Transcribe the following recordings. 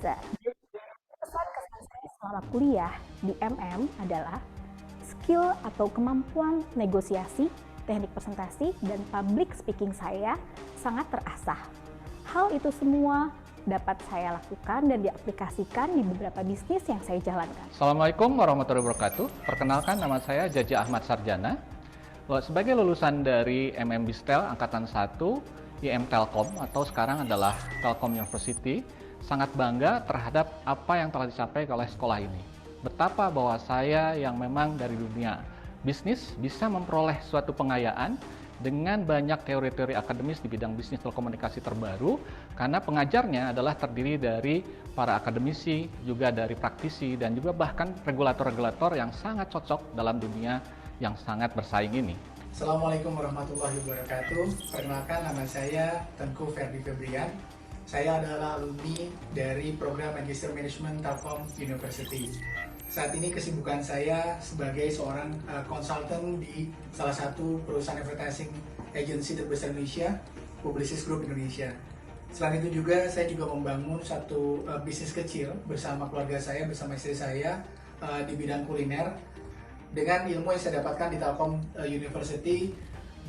belajar. Kesan-kesan saya selama kuliah di MM adalah skill atau kemampuan negosiasi, teknik presentasi, dan public speaking saya sangat terasah. Hal itu semua dapat saya lakukan dan diaplikasikan di beberapa bisnis yang saya jalankan. Assalamualaikum warahmatullahi wabarakatuh. Perkenalkan, nama saya Jaja Ahmad Sarjana. Sebagai lulusan dari MM Bistel Angkatan 1, IM Telkom atau sekarang adalah Telkom University, sangat bangga terhadap apa yang telah dicapai oleh sekolah ini. Betapa bahwa saya yang memang dari dunia bisnis bisa memperoleh suatu pengayaan dengan banyak teori-teori akademis di bidang bisnis telekomunikasi terbaru, karena pengajarnya adalah terdiri dari para akademisi, juga dari praktisi, dan juga bahkan regulator-regulator yang sangat cocok dalam dunia yang sangat bersaing ini. Assalamualaikum warahmatullahi wabarakatuh. Perkenalkan, nama saya Tengku Ferdi Febrian. Saya adalah alumni dari program Magister Management Telkom University. Saat ini kesibukan saya sebagai seorang konsultan di salah satu perusahaan advertising agency terbesar Indonesia, Publicis Group Indonesia. Selain itu juga saya juga membangun satu bisnis kecil bersama keluarga saya, bersama istri saya di bidang kuliner. Dengan ilmu yang saya dapatkan di Telkom University,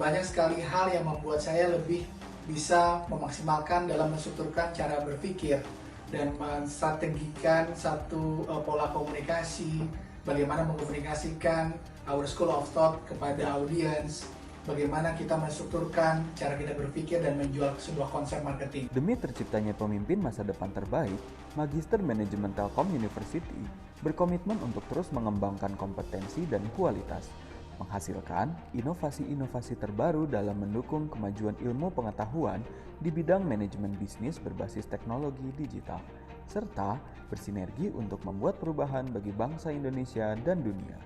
banyak sekali hal yang membuat saya lebih bisa memaksimalkan dalam menstrukturkan cara berpikir dan menstrategikan satu pola komunikasi, bagaimana mengkomunikasikan our school of thought kepada audiens, bagaimana kita menstrukturkan cara kita berpikir dan menjual sebuah konsep marketing. Demi terciptanya pemimpin masa depan terbaik, Magister Manajemen Telkom University berkomitmen untuk terus mengembangkan kompetensi dan kualitas, menghasilkan inovasi-inovasi terbaru dalam mendukung kemajuan ilmu pengetahuan di bidang manajemen bisnis berbasis teknologi digital, serta bersinergi untuk membuat perubahan bagi bangsa Indonesia dan dunia.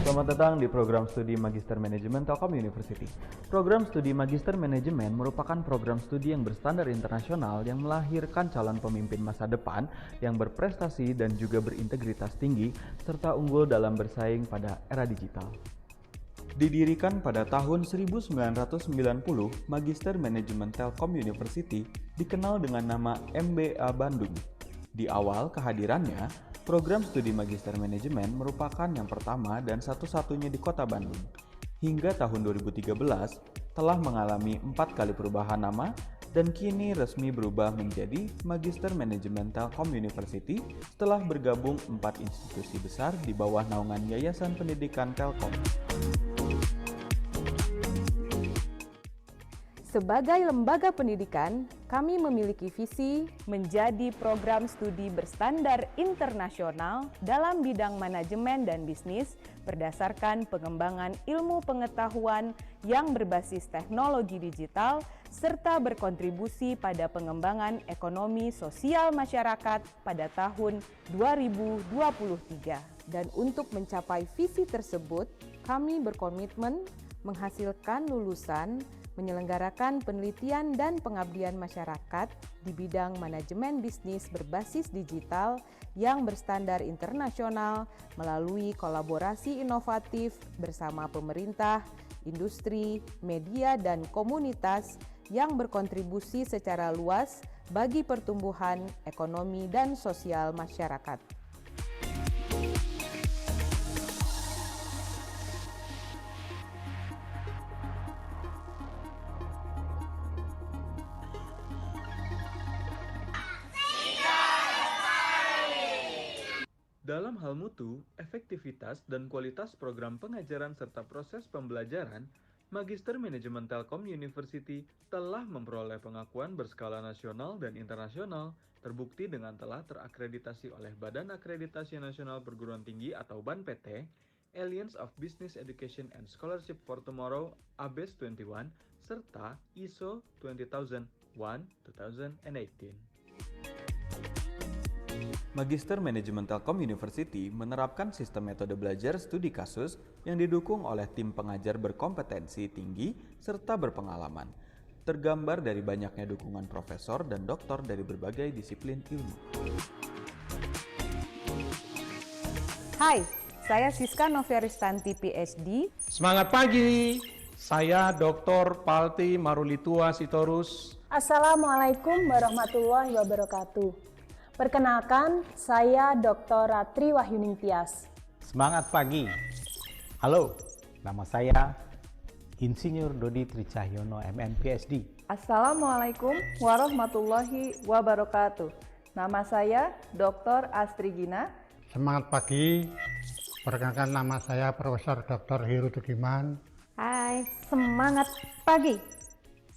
Selamat datang di program studi Magister Manajemen Telkom University. Program studi Magister Manajemen merupakan program studi yang berstandar internasional yang melahirkan calon pemimpin masa depan yang berprestasi dan juga berintegritas tinggi serta unggul dalam bersaing pada era digital. Didirikan pada tahun 1990, Magister Manajemen Telkom University dikenal dengan nama MBA Bandung. Di awal kehadirannya, program studi Magister Manajemen merupakan yang pertama dan satu-satunya di Kota Bandung. Hingga tahun 2013, telah mengalami 4 kali perubahan nama dan kini resmi berubah menjadi Magister Manajemen Telkom University setelah bergabung 4 institusi besar di bawah naungan Yayasan Pendidikan Telkom. Sebagai lembaga pendidikan, kami memiliki visi menjadi program studi berstandar internasional dalam bidang manajemen dan bisnis berdasarkan pengembangan ilmu pengetahuan yang berbasis teknologi digital serta berkontribusi pada pengembangan ekonomi sosial masyarakat pada tahun 2023. Dan untuk mencapai visi tersebut, kami berkomitmen menghasilkan lulusan menyelenggarakan penelitian dan pengabdian masyarakat di bidang manajemen bisnis berbasis digital yang berstandar internasional melalui kolaborasi inovatif bersama pemerintah, industri, media, dan komunitas yang berkontribusi secara luas bagi pertumbuhan ekonomi dan sosial masyarakat. Dalam hal mutu, efektivitas, dan kualitas program pengajaran serta proses pembelajaran, Magister Manajemen Telkom University telah memperoleh pengakuan berskala nasional dan internasional, terbukti dengan telah terakreditasi oleh Badan Akreditasi Nasional Perguruan Tinggi atau BANPT, Alliance of Business Education and Scholarship for Tomorrow ABES 21, serta ISO 20001-2018. Magister Manajemen Telkom University menerapkan sistem metode belajar studi kasus yang didukung oleh tim pengajar berkompetensi tinggi serta berpengalaman, tergambar dari banyaknya dukungan profesor dan doktor dari berbagai disiplin ilmu. Hai, saya Siska Noviaristanti PhD. Semangat pagi, saya Dr. Palti Marulitua Sitorus. Assalamualaikum warahmatullahi wabarakatuh. Perkenalkan, saya Dr. Ratri Wahyuning Tias. Semangat pagi. Halo, nama saya Insinyur Dodi Tricahyono MM PhD. Assalamualaikum warahmatullahi wabarakatuh. Nama saya Dr. Astri Gina. Semangat pagi. Perkenalkan, nama saya Profesor Dr. Heru Tugiman. Hai, semangat pagi.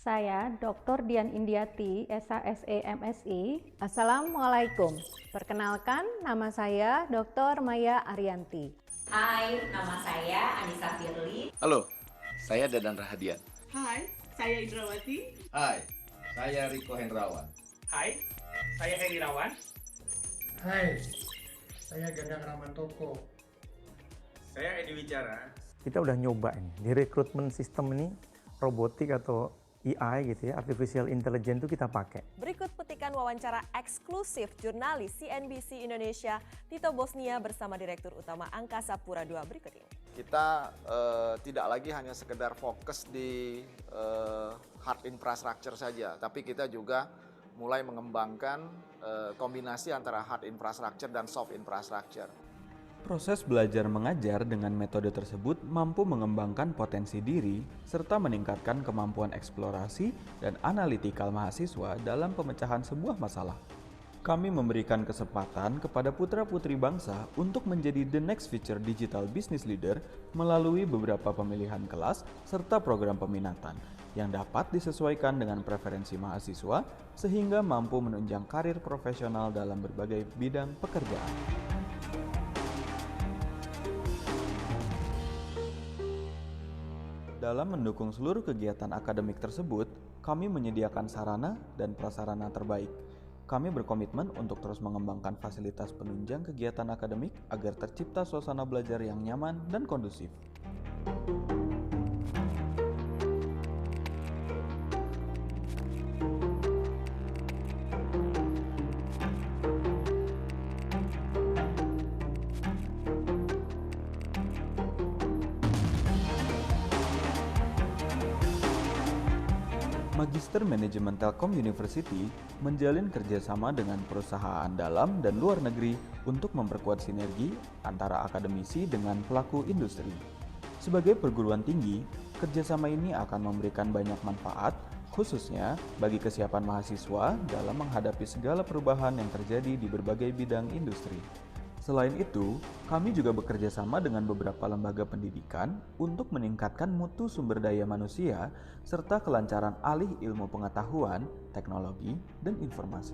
Saya Dr. Dian Indiati, SHSE MSI. Assalamualaikum. Perkenalkan, nama saya Dr. Maya Arianti. Hai, nama saya Anissa Firly. Halo, saya Dadan Rahadian. Hai, saya Indrawati. Hai, saya Riko Hendrawan. Hai, saya Heri Rawan. Hai, saya Ganda Ramantoko. Saya Edi Wicara. Kita udah nyoba ini, di rekrutmen sistem ini, robotik atau AI gitu ya, Artificial Intelligence itu kita pakai. Berikut petikan wawancara eksklusif jurnalis CNBC Indonesia, Tito Bosnia bersama Direktur Utama Angkasa Pura II berikut ini. Kita tidak lagi hanya sekedar fokus di hard infrastructure saja, tapi kita juga mulai mengembangkan kombinasi antara hard infrastructure dan soft infrastructure. Proses belajar mengajar dengan metode tersebut mampu mengembangkan potensi diri serta meningkatkan kemampuan eksplorasi dan analitikal mahasiswa dalam pemecahan sebuah masalah. Kami memberikan kesempatan kepada putra-putri bangsa untuk menjadi the next future digital business leader melalui beberapa pemilihan kelas serta program peminatan yang dapat disesuaikan dengan preferensi mahasiswa sehingga mampu menunjang karir profesional dalam berbagai bidang pekerjaan. Dalam mendukung seluruh kegiatan akademik tersebut, kami menyediakan sarana dan prasarana terbaik. kami berkomitmen untuk terus mengembangkan fasilitas penunjang kegiatan akademik agar tercipta suasana belajar yang nyaman dan kondusif. Magister Manajemen Telkom University menjalin kerjasama dengan perusahaan dalam dan luar negeri untuk memperkuat sinergi antara akademisi dengan pelaku industri. Sebagai perguruan tinggi, kerjasama ini akan memberikan banyak manfaat, khususnya bagi kesiapan mahasiswa dalam menghadapi segala perubahan yang terjadi di berbagai bidang industri. Selain itu, kami juga bekerja sama dengan beberapa lembaga pendidikan untuk meningkatkan mutu sumber daya manusia serta kelancaran alih ilmu pengetahuan, teknologi, dan informasi.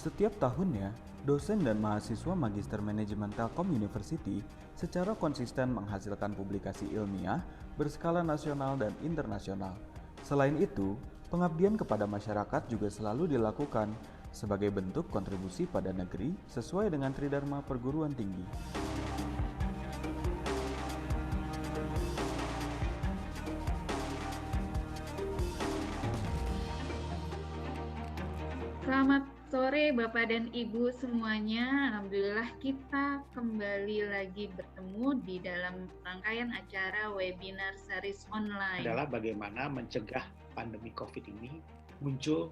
Setiap tahunnya, dosen dan mahasiswa Magister Manajemen Telkom University secara konsisten menghasilkan publikasi ilmiah berskala nasional dan internasional. Selain itu, pengabdian kepada masyarakat juga selalu dilakukan sebagai bentuk kontribusi pada negeri sesuai dengan Tridharma Perguruan Tinggi. Selamat sore Bapak dan Ibu semuanya. Alhamdulillah kita kembali lagi bertemu di dalam rangkaian acara webinar series online. Adalah bagaimana mencegah pandemi COVID ini muncul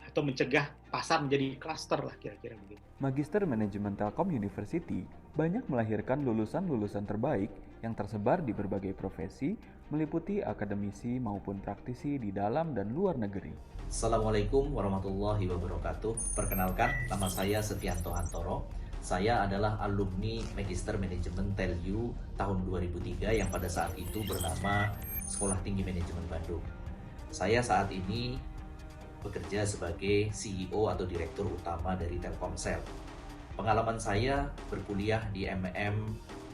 atau mencegah pasar menjadi klaster lah kira-kira begitu. Magister Manajemen Telkom University banyak melahirkan lulusan-lulusan terbaik yang tersebar di berbagai profesi, meliputi akademisi maupun praktisi di dalam dan luar negeri. Assalamualaikum warahmatullahi wabarakatuh. Perkenalkan, nama saya Setianto Hantoro. Saya adalah alumni Magister Manajemen TELU tahun 2003 yang pada saat itu bernama Sekolah Tinggi Manajemen Bandung. Saya saat ini bekerja sebagai CEO atau Direktur Utama dari Telkomsel. Pengalaman saya berkuliah di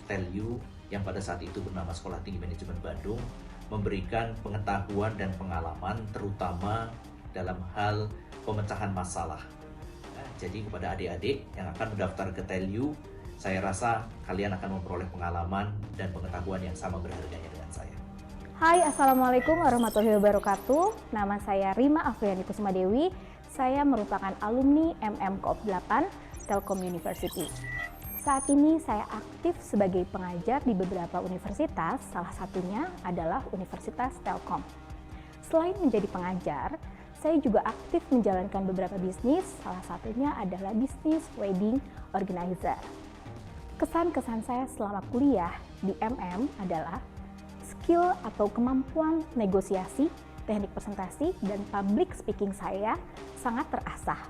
TELU yang pada saat itu bernama Sekolah Tinggi Manajemen Bandung memberikan pengetahuan dan pengalaman terutama dalam hal pemecahan masalah. Nah, jadi kepada adik-adik yang akan mendaftar ke TELU, saya rasa kalian akan memperoleh pengalaman dan pengetahuan yang sama berharganya dengan saya. Hai, Assalamualaikum warahmatullahi wabarakatuh. Nama saya Rima Afriani Kusuma Dewi. Saya merupakan alumni Koop 8 Telkom University. Saat ini saya aktif sebagai pengajar di beberapa universitas, salah satunya adalah Universitas Telkom. Selain menjadi pengajar, saya juga aktif menjalankan beberapa bisnis, salah satunya adalah bisnis wedding organizer. Kesan-kesan saya selama kuliah di adalah skill atau kemampuan negosiasi, teknik presentasi, dan public speaking saya sangat terasah.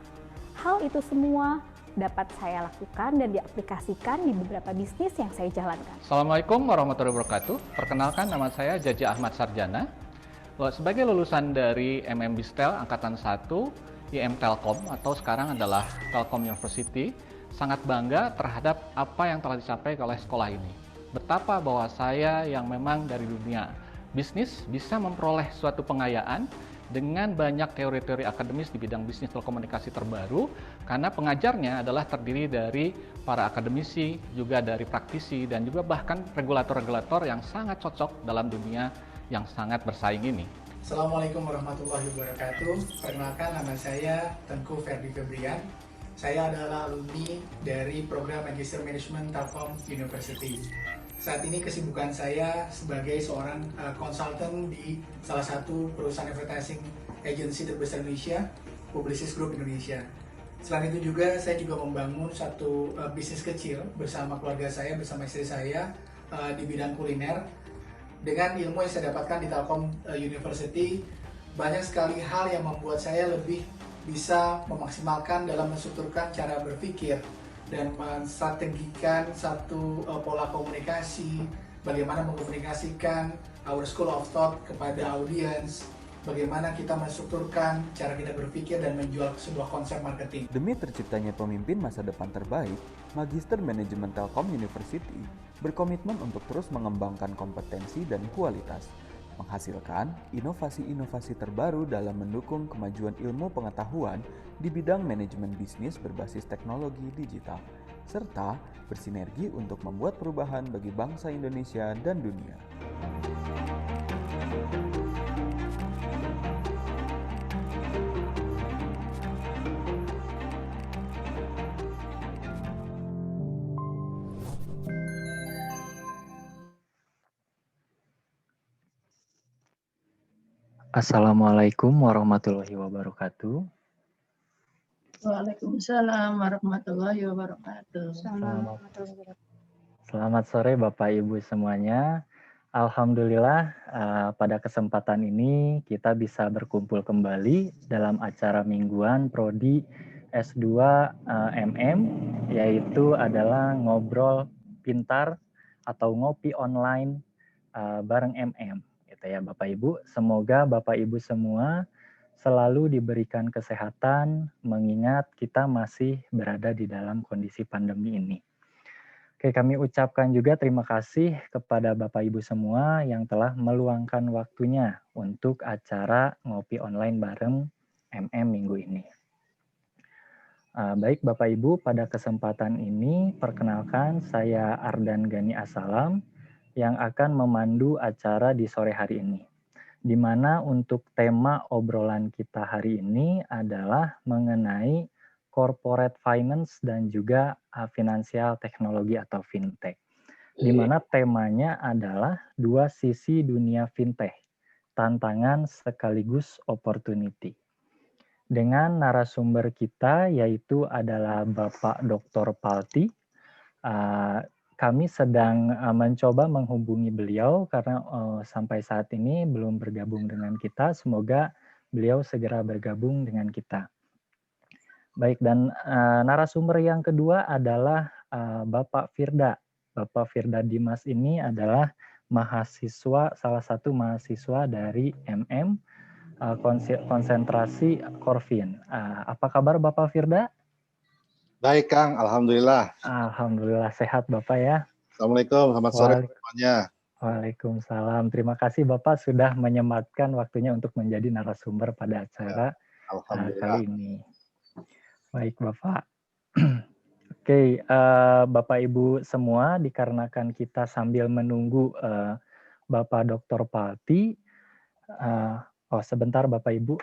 Hal itu semua dapat saya lakukan dan diaplikasikan di beberapa bisnis yang saya jalankan. Assalamualaikum warahmatullahi wabarakatuh. Perkenalkan, nama saya Jaja Ahmad Sarjana. Sebagai lulusan dari Bistel Angkatan 1 IM Telkom atau sekarang adalah Telkom University, sangat bangga terhadap apa yang telah dicapai oleh sekolah ini. Betapa bahwa saya yang memang dari dunia bisnis bisa memperoleh suatu pengayaan dengan banyak teori-teori akademis di bidang bisnis telekomunikasi terbaru, karena pengajarnya adalah terdiri dari para akademisi, juga dari praktisi, dan juga bahkan regulator-regulator yang sangat cocok dalam dunia yang sangat bersaing ini. Assalamualaikum warahmatullahi wabarakatuh. Perkenalkan, nama saya Tengku Ferdi Febrian. Saya adalah alumni dari program Magister Management Telkom University. Saat ini kesibukan saya sebagai seorang konsultan di salah satu perusahaan advertising agency terbesar Indonesia, Publicis Group Indonesia. Selain itu juga saya juga membangun satu bisnis kecil bersama keluarga saya, bersama istri saya di bidang kuliner. Dengan ilmu yang saya dapatkan di Telkom University, banyak sekali hal yang membuat saya lebih bisa memaksimalkan dalam menstrukturkan cara berpikir dan menstrategikan satu pola komunikasi, bagaimana mengkomunikasikan our school of thought kepada audiens, bagaimana kita menstrukturkan cara kita berpikir dan menjual sebuah konsep marketing. Demi terciptanya pemimpin masa depan terbaik, Magister Manajemen Telkom University berkomitmen untuk terus mengembangkan kompetensi dan kualitas, menghasilkan inovasi-inovasi terbaru dalam mendukung kemajuan ilmu pengetahuan di bidang manajemen bisnis berbasis teknologi digital, serta bersinergi untuk membuat perubahan bagi bangsa Indonesia dan dunia. Assalamualaikum warahmatullahi wabarakatuh. Waalaikumsalam warahmatullahi wabarakatuh. Selamat sore Bapak Ibu semuanya. Alhamdulillah pada kesempatan ini kita bisa berkumpul kembali dalam acara mingguan Prodi S2 MM, yaitu adalah ngobrol pintar atau ngopi online bareng MM. Gitu ya Bapak Ibu. Semoga Bapak Ibu semua selalu diberikan kesehatan, mengingat kita masih berada di dalam kondisi pandemi ini. Oke, kami ucapkan juga terima kasih kepada Bapak Ibu semua yang telah meluangkan waktunya untuk acara ngopi online bareng MM minggu ini. Baik Bapak Ibu, pada kesempatan ini perkenalkan saya Ardan Gani Assalam yang akan memandu acara di sore hari ini. Di mana untuk tema obrolan kita hari ini adalah mengenai corporate finance dan juga finansial teknologi atau fintech. Di mana temanya adalah dua sisi dunia fintech, tantangan sekaligus opportunity. Dengan narasumber kita yaitu adalah Bapak Dr. Palti. Kami sedang mencoba menghubungi beliau karena sampai saat ini belum bergabung dengan kita. Semoga beliau segera bergabung dengan kita. Baik, dan narasumber yang kedua adalah Bapak Firda. Bapak Firda Dimas ini adalah mahasiswa, salah satu mahasiswa dari MM konsentrasi Korvin. Apa kabar Bapak Firda? Baik Kang, Alhamdulillah. Alhamdulillah sehat Bapak ya. Assalamualaikum, selamat sore semuanya. Waalaikumsalam. Terima kasih Bapak sudah menyempatkan waktunya untuk menjadi narasumber pada acara kali ini. Baik Bapak. Oke, Bapak Ibu semua, dikarenakan kita sambil menunggu Bapak Dr. Palti. Sebentar Bapak Ibu.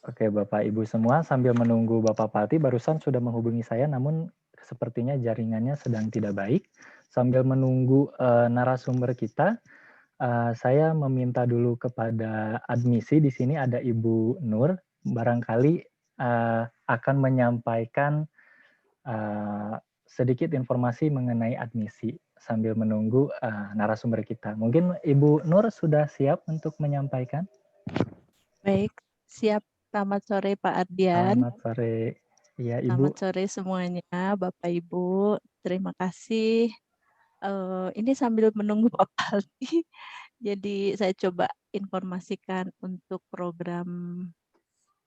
Oke Bapak Ibu semua, sambil menunggu Bapak Palti barusan sudah menghubungi saya, namun sepertinya jaringannya sedang tidak baik. Sambil menunggu narasumber kita, saya meminta dulu kepada admisi. Di sini ada Ibu Nur, barangkali akan menyampaikan sedikit informasi mengenai admisi sambil menunggu narasumber kita. Mungkin Ibu Nur sudah siap untuk menyampaikan? Baik, siap. Selamat sore Pak Ardian. Selamat sore. Ya, Ibu. Selamat sore semuanya, Bapak Ibu. Terima kasih. Ini sambil menunggu Pak Palti, jadi saya coba informasikan untuk program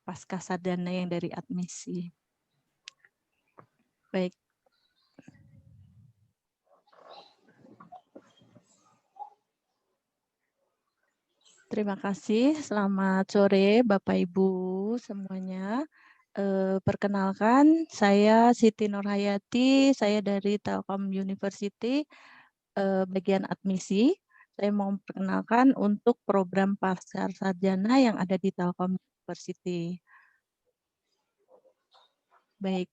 Pascasarjana yang dari admisi. Baik. Terima kasih. Selamat sore Bapak Ibu semuanya. Perkenalkan, saya Siti Nurhayati, saya dari Telkom University, bagian admisi. Saya mau perkenalkan untuk program Pascasarjana yang ada di Telkom University. Baik.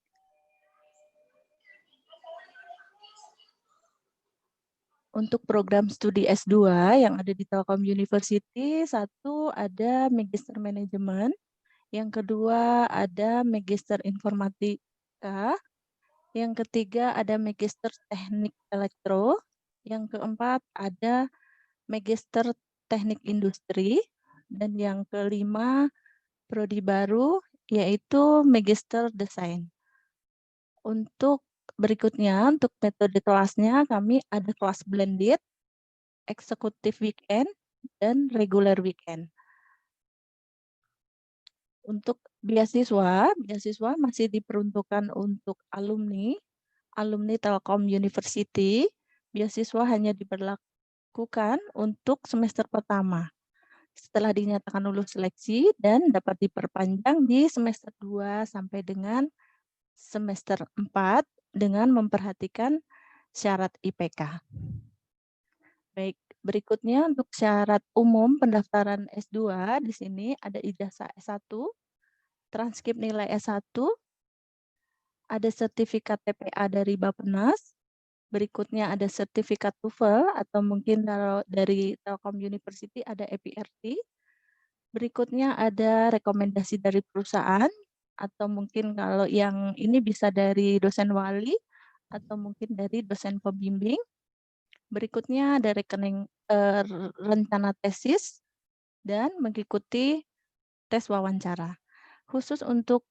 Untuk program studi S2 yang ada di Telkom University, satu ada Magister Manajemen, yang kedua ada Magister Informatika, yang ketiga ada Magister Teknik Elektro, yang keempat ada Magister Teknik Industri, Dan yang kelima, prodi baru, yaitu Magister Desain. Untuk berikutnya, untuk metode kelasnya, kami ada kelas blended, eksekutif weekend, dan regular weekend. Untuk beasiswa masih diperuntukkan untuk alumni Telkom University. Beasiswa hanya diberlakukan untuk semester pertama. Setelah dinyatakan lulus seleksi dan dapat diperpanjang di semester 2 sampai dengan semester 4 dengan memperhatikan syarat IPK. Baik, berikutnya untuk syarat umum pendaftaran S2, di sini ada ijazah S1, transkrip nilai S1, ada sertifikat TPA dari Bappenas, berikutnya ada sertifikat TOEFL atau mungkin kalau dari Telkom University ada EPRT, berikutnya ada rekomendasi dari perusahaan, atau mungkin kalau yang ini bisa dari dosen wali, atau mungkin dari dosen pembimbing. Berikutnya ada rencana tesis dan mengikuti tes wawancara. Khusus untuk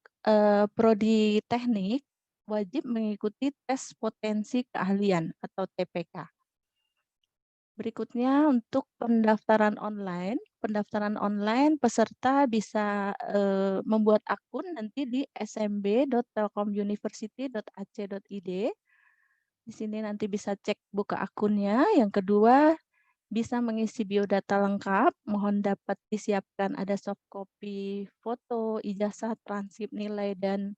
prodi teknik, wajib mengikuti tes potensi keahlian atau TPK. Berikutnya untuk pendaftaran online. Pendaftaran online peserta bisa membuat akun nanti di smb.telkomuniversity.ac.id. Di sini nanti bisa cek buka akunnya. Yang kedua, bisa mengisi biodata lengkap. Mohon dapat disiapkan ada soft copy foto, ijazah, transkrip nilai, dan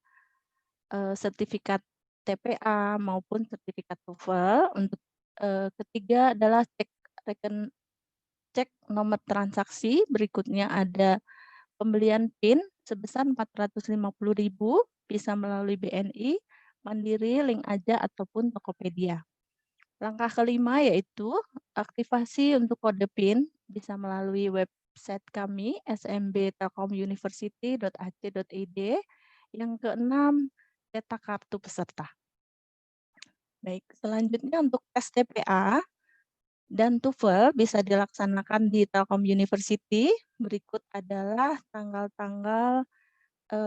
sertifikat TPA maupun sertifikat TOEFL. Untuk ketiga adalah cek nomor transaksi. Berikutnya ada pembelian PIN sebesar 450.000, bisa melalui BNI, Mandiri, Link Aja, ataupun Tokopedia. Langkah kelima yaitu aktivasi untuk kode PIN, bisa melalui website kami smb.telkomuniversity.ac.id. Yang keenam, cetak kartu peserta. Baik, selanjutnya untuk tes TPA dan TOEFL bisa dilaksanakan di Telkom University. Berikut adalah tanggal-tanggal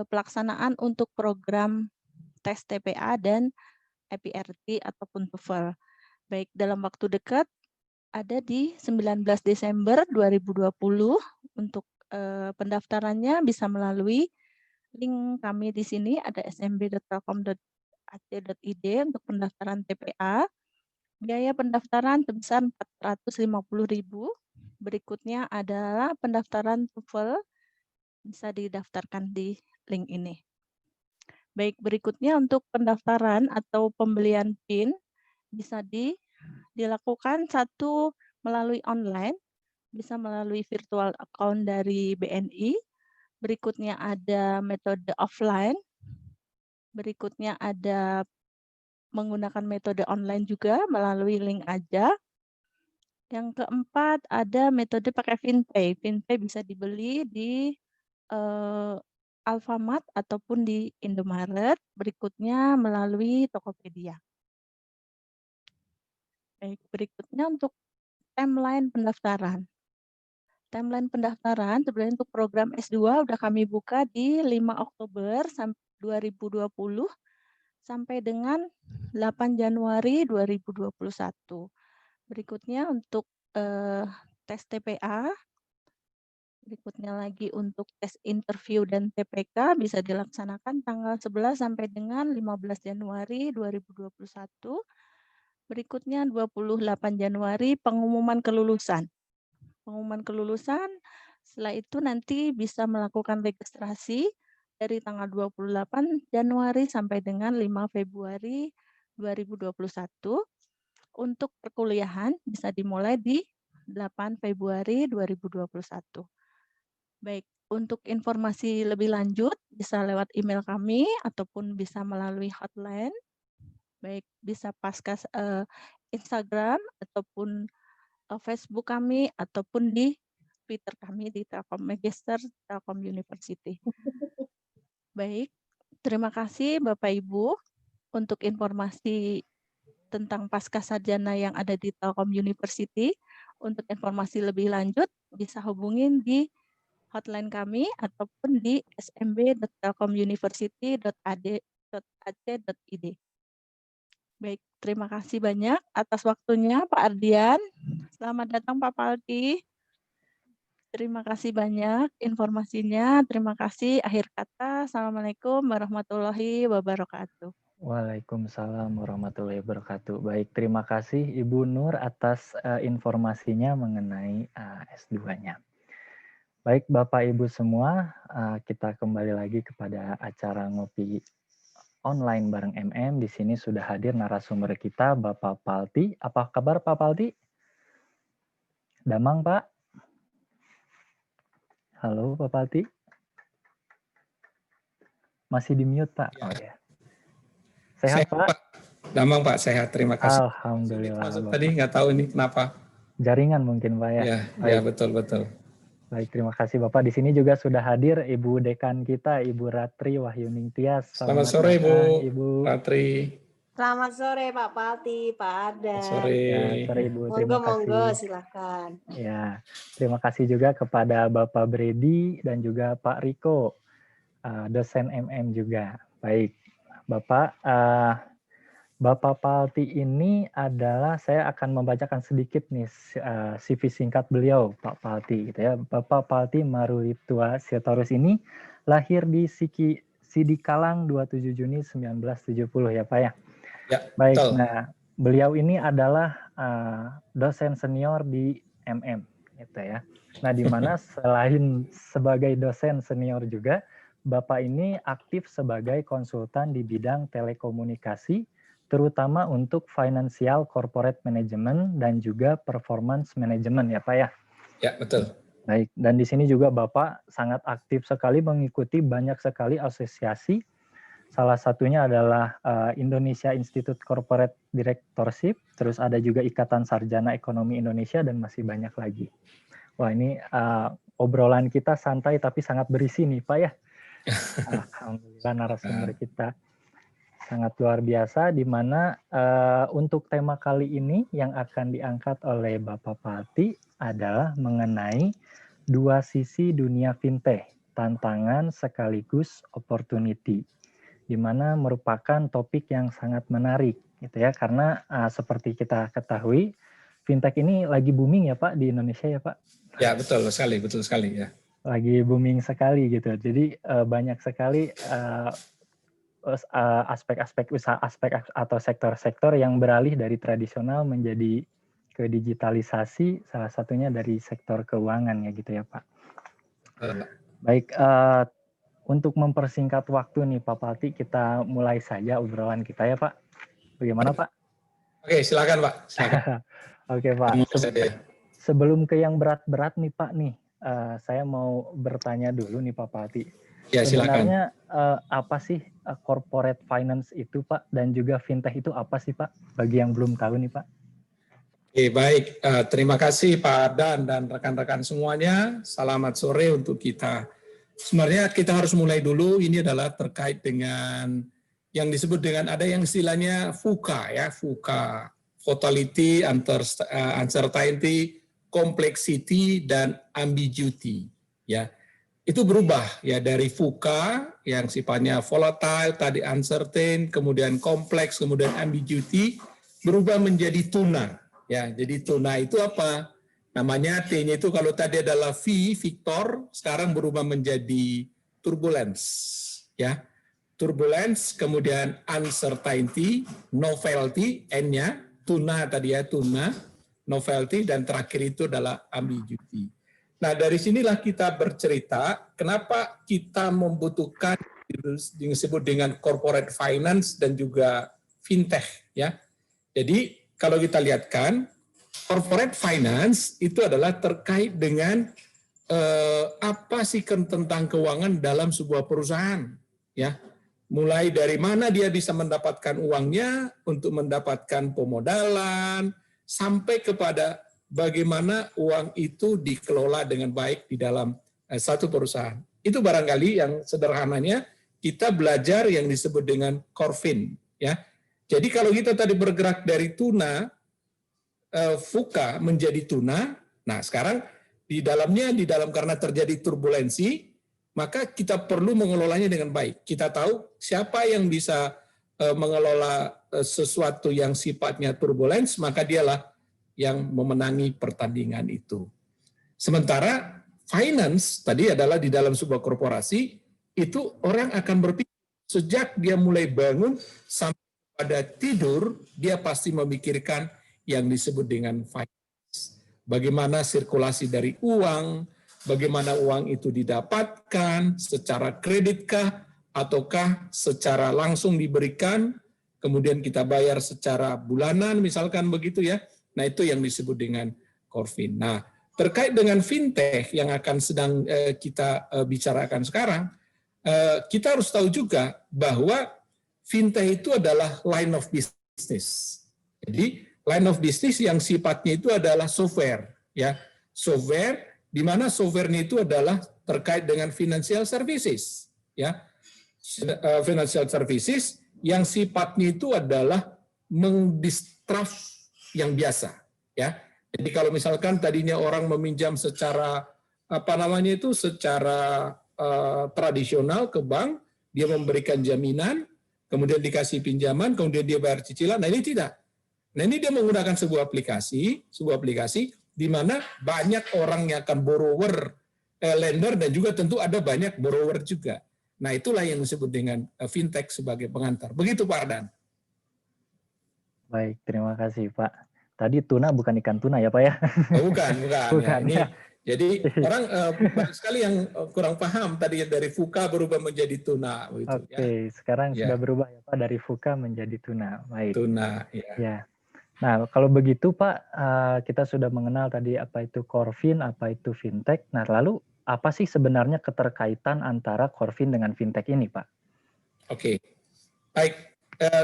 pelaksanaan untuk program tes TPA dan EPRT ataupun TOEFL. Baik, dalam waktu dekat ada di 19 Desember 2020. Untuk pendaftarannya bisa melalui link kami di sini, ada smb.telkom.ac.id untuk pendaftaran TPA. Biaya pendaftaran sebesar 450.000. Berikutnya adalah pendaftaran TOEFL, bisa didaftarkan di link ini. Baik, berikutnya untuk pendaftaran atau pembelian PIN bisa dilakukan satu melalui online, bisa melalui virtual account dari BNI. Berikutnya ada metode offline. Berikutnya ada menggunakan metode online juga melalui Link Aja. Yang keempat ada metode pakai FinPay. FinPay bisa dibeli di Alfamart ataupun di Indomaret. Berikutnya melalui Tokopedia. Baik, berikutnya untuk timeline pendaftaran. Timeline pendaftaran sebenarnya untuk program S2 sudah kami buka di 5 Oktober 2020 sampai dengan 8 Januari 2021. Berikutnya untuk tes TPA, berikutnya lagi untuk tes interview dan TPK bisa dilaksanakan tanggal 11 sampai dengan 15 Januari 2021. Berikutnya 28 Januari pengumuman kelulusan. Pengumuman kelulusan, setelah itu nanti bisa melakukan registrasi dari tanggal 28 Januari sampai dengan 5 Februari 2021. Untuk perkuliahan bisa dimulai di 8 Februari 2021. Baik, untuk informasi lebih lanjut bisa lewat email kami ataupun bisa melalui hotline. Baik, bisa paskas Instagram ataupun Facebook kami ataupun di Twitter kami di Telkom Magister Telkom University. Baik, terima kasih Bapak Ibu untuk informasi tentang Pascasarjana yang ada di Telkom University. Untuk informasi lebih lanjut bisa hubungin di hotline kami ataupun di smb.telkomuniversity.ac.id. Baik, terima kasih banyak atas waktunya Pak Ardian. Selamat datang Pak Palti. Terima kasih banyak informasinya. Terima kasih. Akhir kata, Assalamualaikum warahmatullahi wabarakatuh. Waalaikumsalam warahmatullahi wabarakatuh. Baik, terima kasih Ibu Nur atas informasinya mengenai S2-nya. Baik Bapak Ibu semua, kita kembali lagi kepada acara ngopi online bareng MM. Di sini sudah hadir narasumber kita Bapak Palti. Apa kabar Pak Palti? Damang Pak? Halo Pak Palti? Masih di mute Pak? Oh ya. Sehat Pak? Damang Pak, sehat. Terima kasih. Alhamdulillah. Masuk tadi nggak tahu ini kenapa. Jaringan mungkin Pak ya? Ya betul. Baik, terima kasih Bapak. Di sini juga sudah hadir Ibu Dekan kita, Ibu Ratri Wahyuning Tias. Selamat sore Ibu Ratri. Selamat sore Pak Palti, Pak Ardan. Sore. Ya, sore Ibu, terima kasih. Monggo, silakan. Ya, terima kasih juga kepada Bapak Bredi dan juga Pak Riko, dosen MM juga. Baik, Bapak, Bapak Palti ini adalah, saya akan membacakan sedikit nih CV singkat beliau, Pak Palti, gitu ya. Bapak Palti Maruliptua Sitorus ini lahir di Sidikalang 27 Juni 1970 ya Pak ya. Ya, baik. betul. Nah, beliau ini adalah dosen senior di MM, gitu ya. Nah, di mana selain sebagai dosen senior juga, Bapak ini aktif sebagai konsultan di bidang telekomunikasi, terutama untuk financial corporate management dan juga performance management ya Pak ya. Ya, betul. Baik, dan di sini juga Bapak sangat aktif sekali mengikuti banyak sekali asosiasi. Salah satunya adalah Indonesia Institute Corporate Directorship, terus ada juga Ikatan Sarjana Ekonomi Indonesia dan masih banyak lagi. Wah, ini obrolan kita santai tapi sangat berisi nih Pak ya. Alhamdulillah narasumber kita sangat luar biasa, di mana untuk tema kali ini yang akan diangkat oleh Bapak Palti adalah mengenai dua sisi dunia fintech, tantangan sekaligus opportunity, di mana merupakan topik yang sangat menarik, gitu ya, karena seperti kita ketahui fintech ini lagi booming ya Pak di Indonesia ya Pak. Ya betul sekali ya. Lagi booming sekali gitu, jadi banyak sekali aspek-aspek usaha, aspek atau sektor-sektor yang beralih dari tradisional menjadi ke digitalisasi, salah satunya dari sektor keuangan ya gitu ya Pak. Baik, untuk mempersingkat waktu nih Pak Palti, kita mulai saja obrolan kita ya Pak. Bagaimana Pak? Oke, silakan Pak. Silakan. Oke Pak. Sebelum ke yang berat-berat nih Pak nih, saya mau bertanya dulu nih Pak Palti. Ya, silakan. Sebenarnya apa sih corporate finance itu Pak, dan juga fintech itu apa sih Pak? Bagi yang belum tahu nih Pak. Oke, baik. Terima kasih Pak Ardan dan rekan-rekan semuanya. Selamat sore untuk kita. Sebenarnya kita harus mulai dulu, ini adalah terkait dengan yang disebut dengan ada yang istilahnya VUCA ya, VUCA, Volatility, Uncertainty, Complexity, dan Ambiguity ya. Itu berubah ya dari VUCA yang sifatnya volatile, tadi uncertain, kemudian kompleks, kemudian ambiguity, berubah menjadi tuna. Ya, jadi tuna itu apa? Namanya T-nya itu kalau tadi adalah V, Victor, sekarang berubah menjadi turbulence. Ya, turbulence, kemudian uncertainty, novelty, N-nya, tuna tadi ya, tuna, novelty, dan terakhir itu adalah ambiguity. Nah, dari sinilah kita bercerita kenapa kita membutuhkan yang disebut dengan corporate finance dan juga fintech ya. Jadi kalau kita lihatkan corporate finance itu adalah terkait dengan apa sih tentang keuangan dalam sebuah perusahaan ya. Mulai dari mana dia bisa mendapatkan uangnya untuk mendapatkan pemodalan sampai kepada bagaimana uang itu dikelola dengan baik di dalam satu perusahaan. Itu barangkali yang sederhananya kita belajar yang disebut dengan Corfin ya. Jadi kalau kita tadi bergerak dari tuna VUCA menjadi tuna, nah sekarang di dalam karena terjadi turbulensi, maka kita perlu mengelolanya dengan baik. Kita tahu siapa yang bisa mengelola sesuatu yang sifatnya turbulens, maka dialah yang memenangi pertandingan itu. Sementara finance tadi adalah di dalam sebuah korporasi, itu orang akan berpikir sejak dia mulai bangun sampai pada tidur, dia pasti memikirkan yang disebut dengan finance. Bagaimana sirkulasi dari uang, bagaimana uang itu didapatkan, secara kreditkah, ataukah secara langsung diberikan, kemudian kita bayar secara bulanan, misalkan begitu ya. Nah, itu yang disebut dengan Corfin. Nah, terkait dengan fintech yang akan sedang kita bicarakan sekarang, kita harus tahu juga bahwa fintech itu adalah line of business. Jadi, line of business yang sifatnya itu adalah software, ya. Software di mana software-nya itu adalah terkait dengan financial services, ya. Financial services yang sifatnya itu adalah mengdistract yang biasa, ya. Jadi kalau misalkan tadinya orang meminjam secara secara tradisional ke bank, dia memberikan jaminan, kemudian dikasih pinjaman, kemudian dia bayar cicilan. Nah, ini tidak. Nah, ini dia menggunakan sebuah aplikasi di mana banyak orang yang akan borrower, lender, dan juga tentu ada banyak borrower juga. Nah, itulah yang disebut dengan fintech sebagai pengantar. Begitu Pak Ardan. Baik, terima kasih Pak. Tadi tuna bukan ikan tuna ya Pak ya? Oh, bukan. Bukan, Ya, ini, ya. jadi orang banyak sekali yang kurang paham tadi dari fuka berubah menjadi tuna. Gitu, Oke, sekarang ya. sudah berubah ya Pak dari fuka menjadi tuna. Baik. Tuna, ya. Ya. Nah, kalau begitu Pak, kita sudah mengenal tadi apa itu Corfin, apa itu fintech. Nah, lalu apa sih sebenarnya keterkaitan antara Corfin dengan fintech ini Pak? Oke, baik.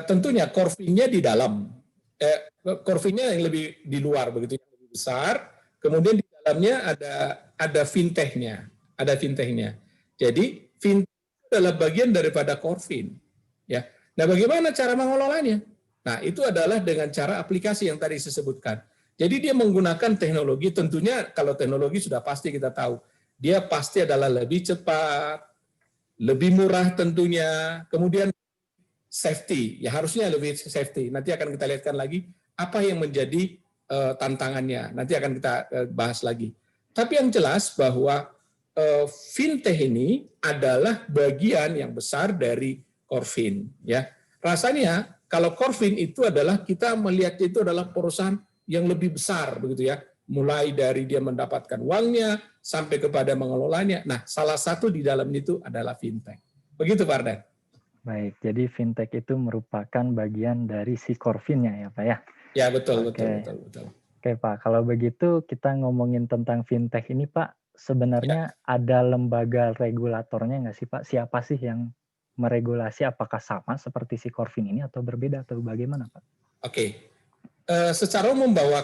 Tentunya Corfinnya di dalam, Corfinnya yang lebih di luar begitu, yang lebih besar. Kemudian di dalamnya ada fintechnya, Jadi fintech adalah bagian daripada Corfin, ya. Nah, bagaimana cara mengelolanya? Nah, itu adalah dengan cara aplikasi yang tadi saya sebutkan. Jadi dia menggunakan teknologi, tentunya kalau teknologi sudah pasti kita tahu, dia pasti adalah lebih cepat, lebih murah tentunya, kemudian safety, ya harusnya lebih safety. Nanti akan kita lihatkan lagi apa yang menjadi tantangannya. Nanti akan kita bahas lagi. Tapi yang jelas bahwa fintech ini adalah bagian yang besar dari Corfin. Ya, rasanya kalau Corfin itu adalah kita melihat itu adalah perusahaan yang lebih besar, begitu ya. Mulai dari dia mendapatkan uangnya sampai kepada mengelolanya. Nah, salah satu di dalam itu adalah fintech. Begitu Pak Ardan. Baik, jadi fintech itu merupakan bagian dari si Corfinnya ya Pak ya? Ya, betul. Oke Pak, kalau begitu kita ngomongin tentang fintech ini Pak, sebenarnya ada lembaga regulatornya nggak sih Pak? Siapa sih yang meregulasi, apakah sama seperti si Corfin ini atau berbeda atau bagaimana Pak? Oke, secara umum bahwa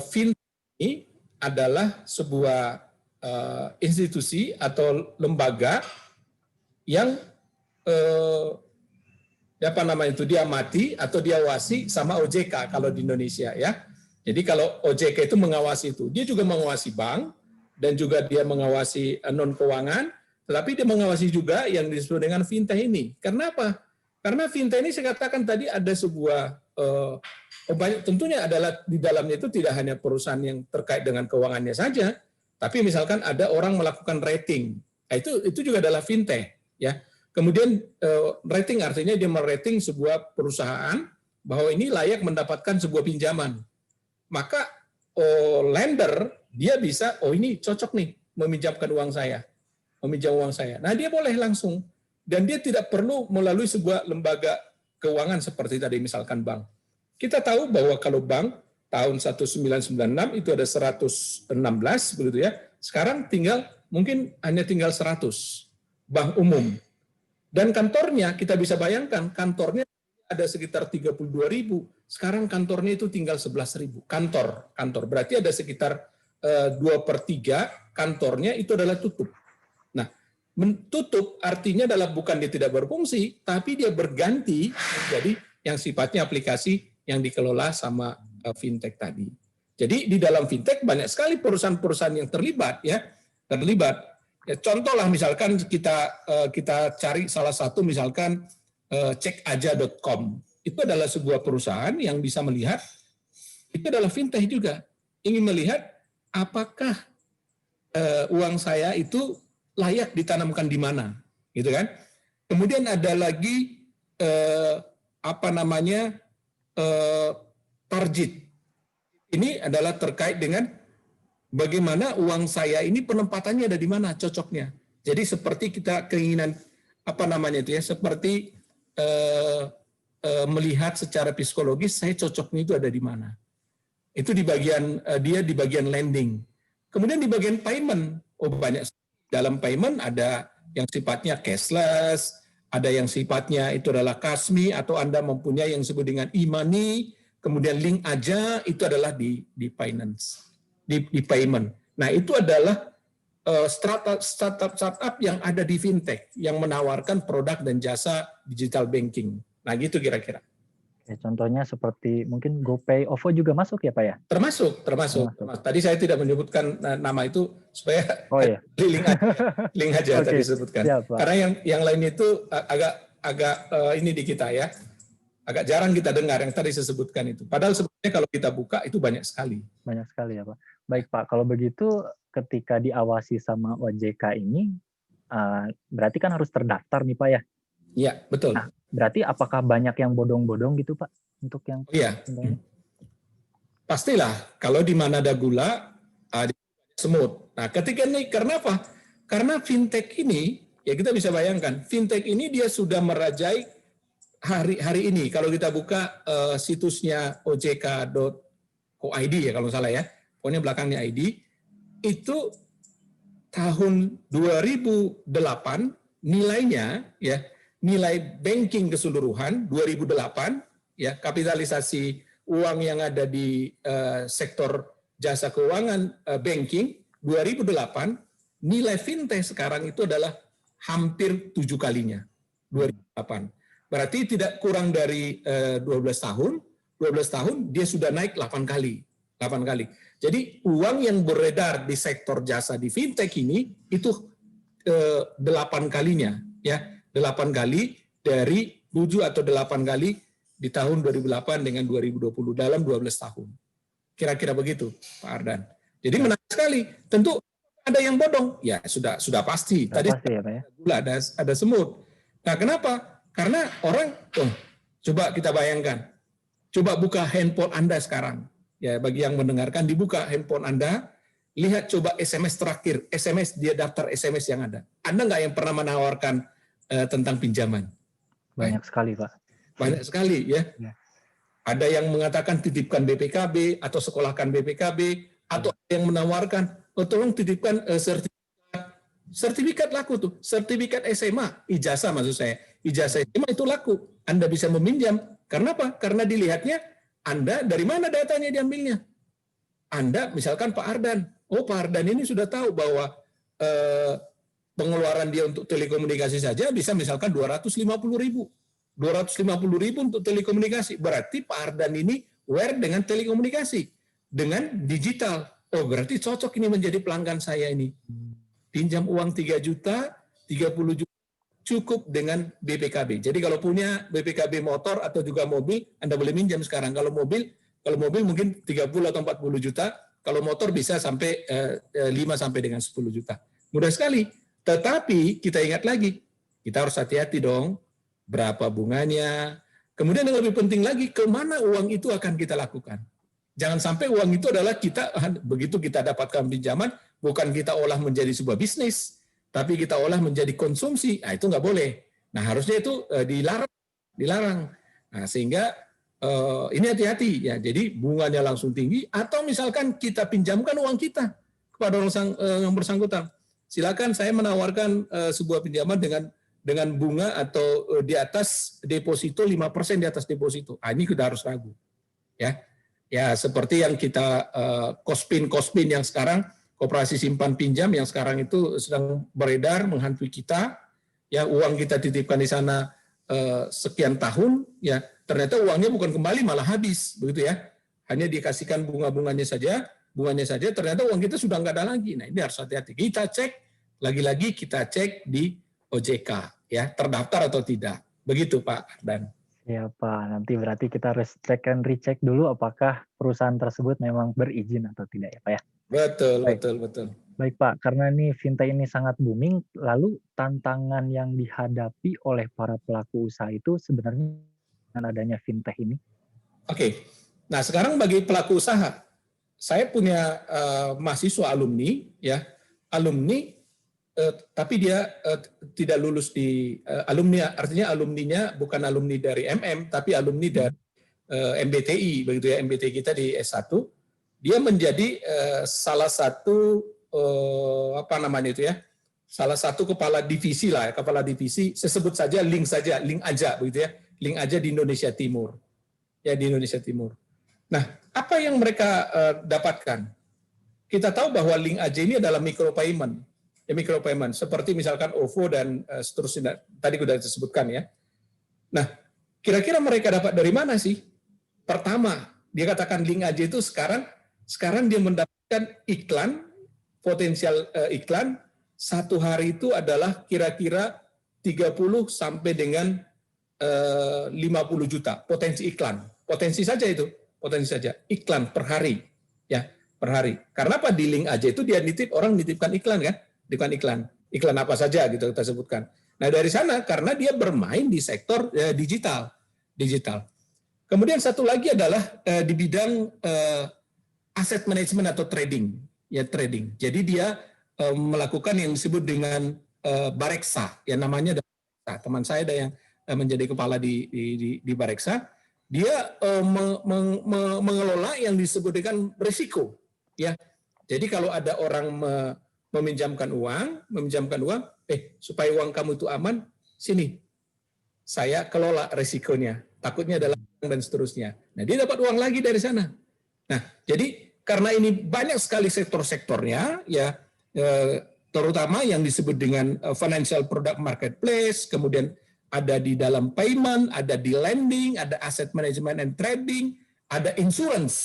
fintech ini adalah sebuah institusi atau lembaga yang diamati atau diawasi sama OJK kalau di Indonesia ya. Jadi kalau OJK itu mengawasi itu, dia juga mengawasi bank dan juga dia mengawasi non keuangan, tetapi dia mengawasi juga yang disebut dengan fintech ini. Karena apa? Karena fintech ini saya katakan tadi ada sebuah tentunya adalah di dalamnya itu tidak hanya perusahaan yang terkait dengan keuangannya saja, tapi misalkan ada orang melakukan rating. Nah, itu juga adalah fintech ya. Kemudian rating artinya dia merating sebuah perusahaan bahwa ini layak mendapatkan sebuah pinjaman. Maka lender dia bisa, ini cocok nih meminjam uang saya. Nah, dia boleh langsung dan dia tidak perlu melalui sebuah lembaga keuangan seperti tadi misalkan bank. Kita tahu bahwa kalau bank tahun 1996 itu ada 116 begitu ya. Sekarang mungkin hanya tinggal 100 bank umum. Dan kantornya, kita bisa bayangkan, kantornya ada sekitar 32.000, sekarang kantornya itu tinggal 11.000. Kantor. Berarti ada sekitar 2/3 kantornya itu adalah tutup. Nah, tutup artinya adalah bukan dia tidak berfungsi, tapi dia berganti menjadi yang sifatnya aplikasi yang dikelola sama fintech tadi. Jadi di dalam fintech banyak sekali perusahaan-perusahaan yang terlibat ya. Ya, contohlah misalkan kita cari salah satu misalkan cekaja.com. Itu adalah sebuah perusahaan yang bisa melihat itu adalah fintech juga. Ingin melihat apakah uang saya itu layak ditanamkan di mana, gitu kan? Kemudian ada lagi target. Ini adalah terkait dengan bagaimana uang saya ini penempatannya ada di mana, cocoknya. Jadi seperti kita keinginan seperti melihat secara psikologis saya cocoknya itu ada di mana. Itu di bagian di bagian lending. Kemudian di bagian payment, banyak dalam payment ada yang sifatnya cashless, ada yang sifatnya itu adalah Kasmi atau Anda mempunyai yang disebut dengan e-money, kemudian link aja itu adalah di finance, di payment. Nah, itu adalah startup yang ada di fintech yang menawarkan produk dan jasa digital banking. Nah, gitu kira-kira. Oke, contohnya seperti mungkin GoPay, OVO juga masuk ya Pak ya? Termasuk. Tadi saya tidak menyebutkan nama itu supaya link aja tadi disebutkan. Siap, karena yang lain itu agak ini di kita ya. Agak jarang kita dengar yang tadi saya sebutkan itu. Padahal sebenarnya kalau kita buka itu banyak sekali. Banyak sekali ya Pak. Baik Pak, kalau begitu ketika diawasi sama OJK ini, berarti kan harus terdaftar nih Pak ya? Iya, betul. Nah, berarti apakah banyak yang bodong-bodong gitu Pak? Untuk yang iya. Pastilah, kalau di mana ada gula, ada semut. Nah, ketika ini, karena apa? Karena fintech ini, ya kita bisa bayangkan, fintech ini dia sudah merajai hari ini. Kalau kita buka situsnya ojk.co.id ya kalau salah ya, pokoknya belakangnya ID, itu tahun 2008 nilainya ya, nilai banking keseluruhan 2008 ya, kapitalisasi uang yang ada di sektor jasa keuangan banking 2008, nilai fintech sekarang itu adalah hampir 7 kalinya 2008. Berarti tidak kurang dari 12 tahun dia sudah naik 8 kali. Jadi uang yang beredar di sektor jasa di fintech ini itu 8 kalinya ya. 8 kali dari 7 atau 8 kali di tahun 2008 dengan 2020 dalam 12 tahun. Kira-kira begitu, Pak Ardan. Jadi menarik sekali. Tentu ada yang bodong. Ya, sudah pasti. Tadi pasti ya, Pak ya? Ada semut. Nah, kenapa? Karena orang coba kita bayangkan. Coba buka handphone Anda sekarang. Ya, bagi yang mendengarkan dibuka handphone Anda, lihat coba SMS terakhir, SMS dia daftar SMS yang ada. Anda nggak yang pernah menawarkan tentang pinjaman? Banyak sekali, Pak. Banyak sekali ya. Ada yang mengatakan titipkan BPKB atau sekolahkan BPKB, atau yang menawarkan tolong titipkan sertifikat laku tuh, sertifikat SMA, ijazah maksud saya. Ijazah SMA itu laku. Anda bisa meminjam. Karena apa? Karena dilihatnya Anda dari mana datanya diambilnya. Anda misalkan Pak Ardan. Oh, Pak Ardan ini sudah tahu bahwa pengeluaran dia untuk telekomunikasi saja bisa misalkan 250.000. 250.000 untuk telekomunikasi. Berarti Pak Ardan ini aware dengan telekomunikasi, dengan digital. Oh, berarti cocok ini menjadi pelanggan saya ini. Pinjam uang 3 juta, 30 juta cukup dengan BPKB. Jadi kalau punya BPKB motor atau juga mobil, Anda boleh minjam sekarang. Kalau mobil mungkin 30 atau 40 juta, kalau motor bisa sampai 5 sampai dengan 10 juta. Mudah sekali. Tetapi kita ingat lagi, kita harus hati-hati dong. Berapa bunganya? Kemudian yang lebih penting lagi, kemana uang itu akan kita lakukan? Jangan sampai uang itu adalah begitu kita dapatkan pinjaman, bukan kita olah menjadi sebuah bisnis, tapi kita olah menjadi konsumsi. Nah, itu nggak boleh. Nah, harusnya itu dilarang. Nah, sehingga ini hati-hati ya. Jadi bunganya langsung tinggi, atau misalkan kita pinjamkan uang kita kepada orang yang bersangkutan. Silakan saya menawarkan sebuah pinjaman dengan bunga atau di atas deposito 5% di atas deposito. Ah, ini kita harus ragu. Ya, seperti yang kita Kospin yang sekarang, koperasi simpan pinjam yang sekarang itu sedang beredar menghantui kita. Ya, uang kita titipkan di sana sekian tahun, ya ternyata uangnya bukan kembali malah habis, begitu ya. hanya dikasihkan bunganya saja, ternyata uang kita sudah nggak ada lagi. Nah, ini harus hati-hati. Kita cek, lagi-lagi kita cek di OJK, ya, terdaftar atau tidak. Begitu Pak Ardan. Ya Pak, nanti berarti kita harus cek dan recheck dulu apakah perusahaan tersebut memang berizin atau tidak ya Pak ya. Betul. Baik Pak, karena ini fintech ini sangat booming, lalu tantangan yang dihadapi oleh para pelaku usaha itu sebenarnya dengan adanya fintech ini? Oke, nah sekarang bagi pelaku usaha, saya punya mahasiswa alumni, ya, tapi dia tidak lulus di alumni, artinya alumninya bukan alumni dari tapi alumni dari MBTI, begitu ya, MBTI kita di S1. Dia menjadi salah satu salah satu kepala divisi lah, kepala divisi, saya sebut saja link aja begitu ya, link aja di Indonesia Timur, ya, di Indonesia Timur. Nah, apa yang mereka dapatkan? Kita tahu bahwa link aja ini adalah micropayment, ya, micropayment seperti misalkan OVO dan seterusnya tadi sudah disebutkan ya. Nah, kira-kira mereka dapat dari mana sih? Pertama, dia katakan link aja itu sekarang dia mendapatkan iklan, potensial iklan satu hari itu adalah kira-kira 30 sampai dengan 50 juta potensi iklan. Potensi saja iklan per hari, ya, per hari. Karena apa? Di link aja itu dia orang nitipkan iklan kan? Iklan apa saja gitu kita sebutkan. Nah, dari sana karena dia bermain di sektor digital. Kemudian satu lagi adalah di bidang asset management atau trading. Ya, trading. Jadi dia melakukan yang disebut dengan Bareksa, ya, namanya teman saya ada yang menjadi kepala di Bareksa. Dia mengelola yang disebut dengan risiko, ya. Jadi kalau ada orang meminjamkan uang, supaya uang kamu itu aman, sini saya kelola risikonya, takutnya adalah dan seterusnya. Nah, dia dapat uang lagi dari sana. Nah, jadi karena ini banyak sekali sektor-sektornya, ya, terutama yang disebut dengan financial product marketplace, kemudian ada di dalam payment, ada di lending, ada asset management and trading, ada insurance,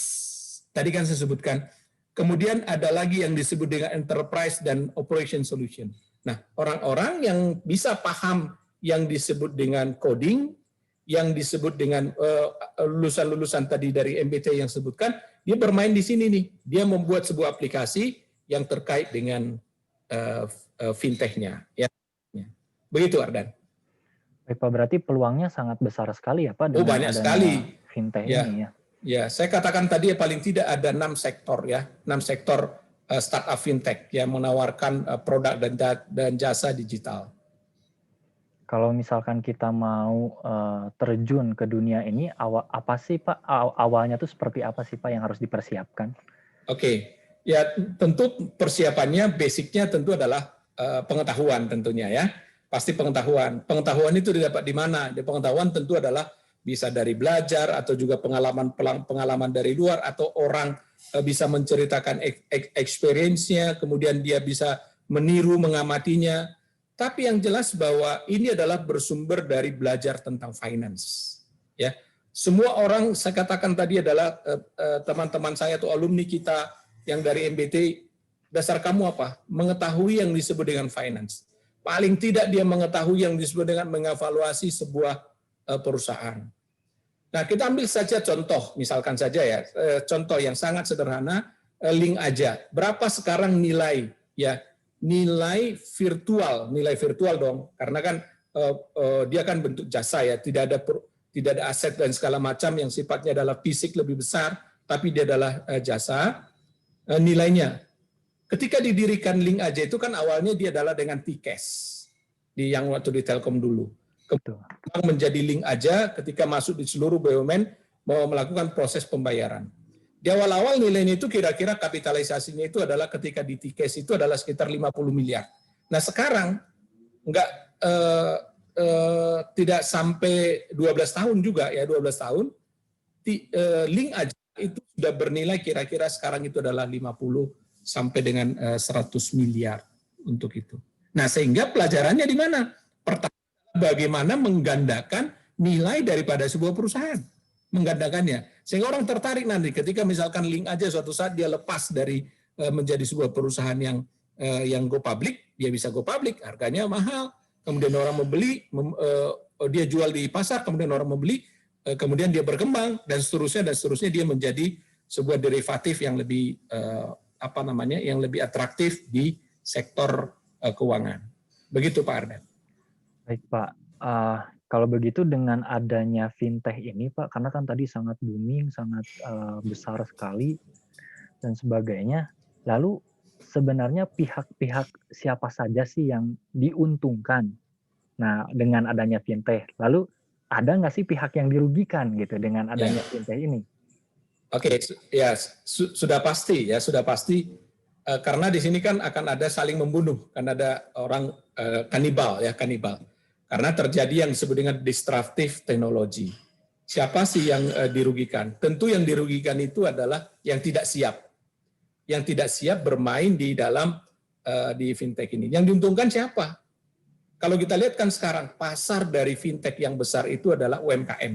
tadi kan saya sebutkan. Kemudian ada lagi yang disebut dengan enterprise dan operation solution. Nah, orang-orang yang bisa paham yang disebut dengan coding, yang disebut dengan lulusan-lulusan tadi dari MBT yang sebutkan, dia bermain di sini nih. Dia membuat sebuah aplikasi yang terkait dengan fintech-nya. Ya. Begitu, Ardan. Baik Pak, berarti peluangnya sangat besar sekali ya Pak? Banyak sekali. Fintech ini ya. Ya, saya katakan tadi paling tidak ada 6 sektor ya, 6 sektor startup fintech yang menawarkan produk dan jasa digital. Kalau misalkan kita mau terjun ke dunia ini, apa sih Pak? Awalnya tuh seperti apa sih Pak yang harus dipersiapkan? Oke, ya tentu persiapannya, basicnya tentu adalah pengetahuan tentunya ya. Pasti pengetahuan. Pengetahuan itu didapat di mana? Pengetahuan tentu adalah bisa dari belajar atau juga pengalaman dari luar, atau orang bisa menceritakan experience-nya, kemudian dia bisa meniru, mengamatinya. Tapi yang jelas bahwa ini adalah bersumber dari belajar tentang finance. Ya, semua orang saya katakan tadi adalah teman-teman saya atau alumni kita yang dari MBT, dasar kamu apa? Mengetahui yang disebut dengan finance. Paling tidak dia mengetahui yang disebut dengan mengevaluasi sebuah perusahaan. Nah, kita ambil saja contoh, misalkan saja ya, contoh yang sangat sederhana, link aja. Berapa sekarang nilai ya? Nilai virtual dong, karena kan dia kan bentuk jasa ya, tidak ada aset dan segala macam yang sifatnya adalah fisik lebih besar, tapi dia adalah jasa. Nilainya, ketika didirikan link aja itu kan awalnya dia adalah dengan T-Cash, yang waktu di Telkom dulu. Kemudian menjadi link aja ketika masuk di seluruh BUMN mau melakukan proses pembayaran. Di awal-awal nilainya itu kira-kira kapitalisasinya itu adalah ketika di T-Cash itu adalah sekitar 50 miliar. Nah sekarang tidak sampai 12 tahun juga ya, 12 tahun, link aja itu sudah bernilai kira-kira sekarang itu adalah 50 sampai dengan 100 miliar untuk itu. Nah sehingga pelajarannya di mana? Pertama, bagaimana menggandakan nilai daripada sebuah perusahaan. menggandakannya. Sehingga orang tertarik nanti ketika misalkan link aja suatu saat dia lepas dari menjadi sebuah perusahaan yang go public, dia bisa go public, harganya mahal, kemudian orang membeli, dia jual di pasar, kemudian orang membeli, kemudian dia berkembang dan seterusnya dia menjadi sebuah derivatif yang lebih yang lebih atraktif di sektor keuangan. Begitu Pak Ardan. Baik Pak, kalau begitu dengan adanya fintech ini Pak, karena kan tadi sangat booming, sangat besar sekali dan sebagainya, lalu sebenarnya pihak-pihak siapa saja sih yang diuntungkan? Nah, dengan adanya fintech, lalu ada nggak sih pihak yang dirugikan gitu dengan adanya fintech ini? Oke, ya sudah pasti ya, sudah pasti karena di sini kan akan ada saling membunuh, kan ada orang kanibal. Karena terjadi yang disebut dengan disruptive technology. Siapa sih yang dirugikan? Tentu yang dirugikan itu adalah yang tidak siap. Yang tidak siap bermain di dalam di fintech ini. Yang diuntungkan siapa? Kalau kita lihat kan sekarang pasar dari fintech yang besar itu adalah UMKM.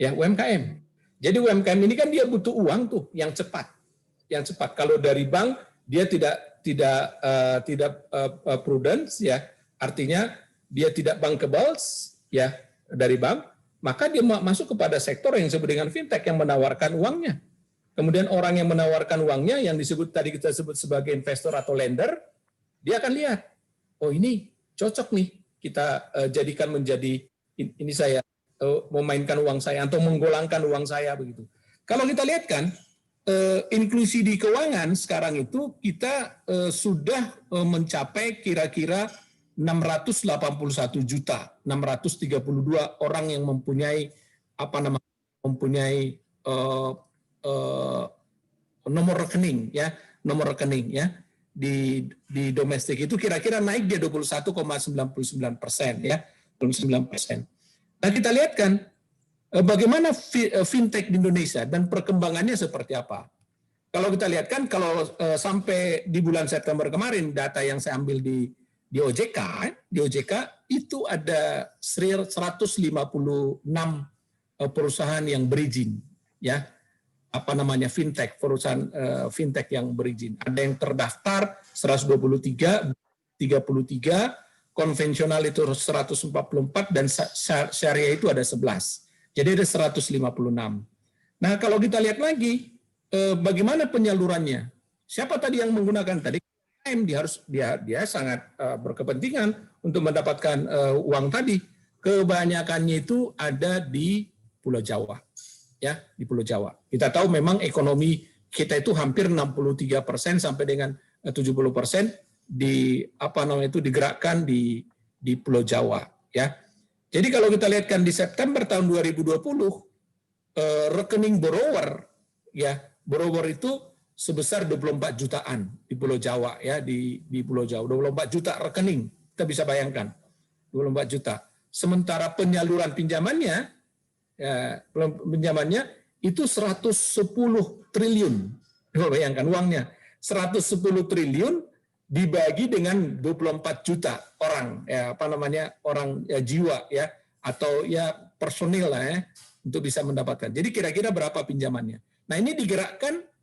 Ya, UMKM. Jadi UMKM ini kan dia butuh uang tuh yang cepat. Yang cepat. Kalau dari bank dia tidak prudence ya. Artinya dia tidak bankable ya dari bank, maka dia masuk kepada sektor yang disebut dengan fintech yang menawarkan uangnya. Kemudian orang yang menawarkan uangnya yang tadi kita sebut sebagai investor atau lender, dia akan lihat, oh ini cocok nih kita jadikan menjadi ini saya memainkan uang saya atau menggolangkan uang saya begitu. Kalau kita lihat kan inklusi di keuangan sekarang itu kita sudah mencapai kira-kira 681 juta, 632 orang yang mempunyai nomor rekening ya di domestik itu kira-kira naik dia 21,99% ya, 29%. Nah kita lihat kan bagaimana fintech di Indonesia dan perkembangannya seperti apa. Kalau kita lihat kan kalau sampai di bulan September kemarin data yang saya ambil di OJK itu ada 156 perusahaan yang berizin ya. Fintech, perusahaan fintech yang berizin. Ada yang terdaftar 123, 33, konvensional itu 144 dan syariah itu ada 11. Jadi ada 156. Nah, kalau kita lihat lagi bagaimana penyalurannya? Siapa tadi yang menggunakan tadi? Dia sangat berkepentingan untuk mendapatkan uang tadi. Kebanyakannya itu ada di Pulau Jawa, ya di Pulau Jawa. Kita tahu memang ekonomi kita itu hampir 63% sampai dengan 70% digerakkan di Pulau Jawa, ya. Jadi kalau kita lihatkan di September tahun 2020 rekening borrower, ya borrower itu sebesar 24 jutaan di Pulau Jawa ya di Pulau Jawa 24 juta rekening, kita bisa bayangkan 24 juta. Sementara penyaluran pinjamannya itu 110 triliun. Coba bayangkan uangnya 110 triliun dibagi dengan 24 juta orang orang jiwa ya atau ya personil lah ya untuk bisa mendapatkan. Jadi kira-kira berapa pinjamannya. Nah, ini digerakkan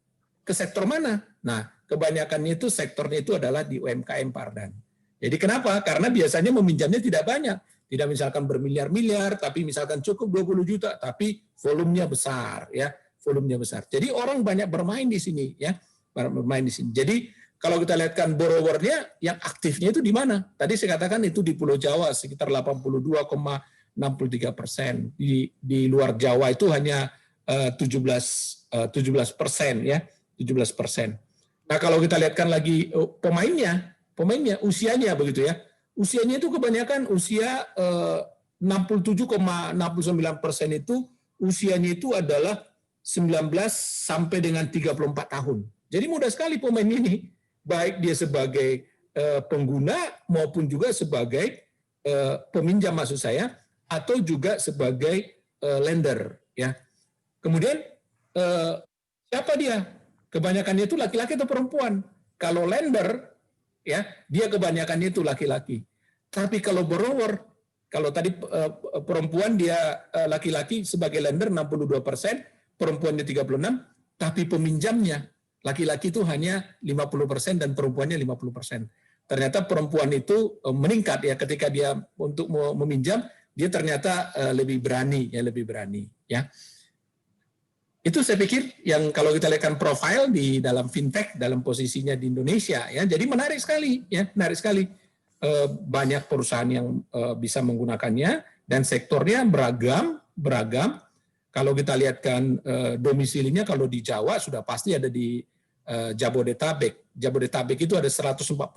ke sektor mana? Nah, kebanyakannya itu sektornya itu adalah di UMKM Pak Ardan. Jadi kenapa? Karena biasanya meminjamnya tidak banyak. Tidak misalkan bermiliar-miliar, tapi misalkan cukup 20 juta, tapi volumenya besar. Ya, volumenya besar. Jadi orang banyak bermain di sini. Ya, bermain di sini. Jadi kalau kita lihatkan borrowernya, yang aktifnya itu di mana? Tadi saya katakan itu di Pulau Jawa, sekitar 82,63%. Di luar Jawa itu hanya 17%. Ya. 17%. Nah, kalau kita lihatkan lagi pemainnya usianya begitu ya. Usianya itu kebanyakan usia 67,69% itu usianya itu adalah 19 sampai dengan 34 tahun. Jadi mudah sekali pemain ini, baik dia sebagai pengguna maupun juga sebagai peminjam maksud saya, atau juga sebagai lender ya. Kemudian siapa dia? Kebanyakannya itu laki-laki atau perempuan. Kalau lender, ya dia kebanyakannya itu laki-laki. Tapi kalau borrower, Kalau tadi perempuan dia laki-laki sebagai lender 62%, perempuannya 36%, tapi peminjamnya laki-laki itu hanya 50% dan perempuannya 50%. Ternyata perempuan itu meningkat ya ketika dia untuk meminjam, dia ternyata lebih berani ya. Itu saya pikir yang kalau kita lihatkan profil di dalam fintech dalam posisinya di Indonesia ya, jadi menarik sekali ya, menarik sekali. Banyak perusahaan yang bisa menggunakannya dan sektornya beragam. Kalau kita lihatkan domisilinya, kalau di Jawa sudah pasti ada di Jabodetabek. Jabodetabek itu ada 147.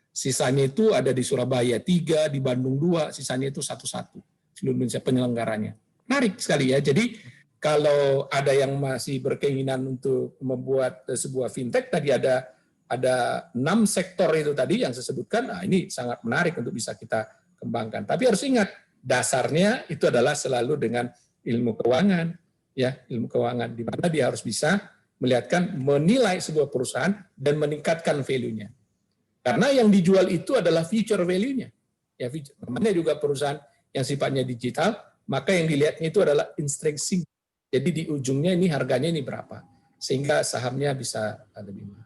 Sisanya itu ada di Surabaya 3, di Bandung 2, sisanya itu 1 seluruh Indonesia penyelenggaranya. Menarik sekali ya. Jadi kalau ada yang masih berkeinginan untuk membuat sebuah fintech, tadi ada 6 sektor itu tadi yang saya sebutkan, nah ini sangat menarik untuk bisa kita kembangkan. Tapi harus ingat, dasarnya itu adalah selalu dengan ilmu keuangan, ya, ilmu keuangan di mana dia harus bisa menilai sebuah perusahaan dan meningkatkan value-nya. Karena yang dijual itu adalah future value-nya. Ya, namanya juga perusahaan yang sifatnya digital, maka yang dilihatnya itu adalah intrinsic. Jadi di ujungnya ini harganya ini berapa, sehingga sahamnya bisa lebih mahal.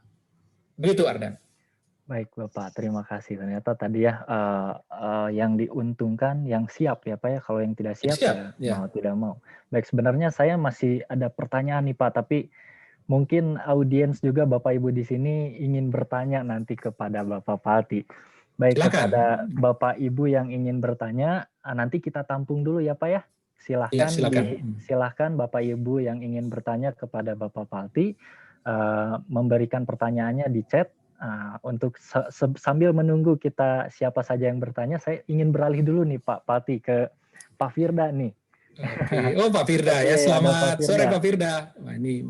Begitu Ardan. Baik Bapak, terima kasih. Ternyata tadi ya yang diuntungkan yang siap ya Pak ya, kalau yang tidak siap ya mau tidak mau. Baik, sebenarnya saya masih ada pertanyaan nih Pak, tapi mungkin audiens juga Bapak Ibu di sini ingin bertanya nanti kepada Bapak Palti. Baik, silakan. Kepada Bapak Ibu yang ingin bertanya, nanti kita tampung dulu ya Pak ya. Silahkan, silahkan Bapak Ibu yang ingin bertanya kepada Bapak Palti, memberikan pertanyaannya di chat. Untuk sambil menunggu kita siapa saja yang bertanya, saya ingin beralih dulu nih Pak Palti ke Pak Firda nih. Oke. Oh Pak Firda ya, selamat sore Pak Firda. Nah, ini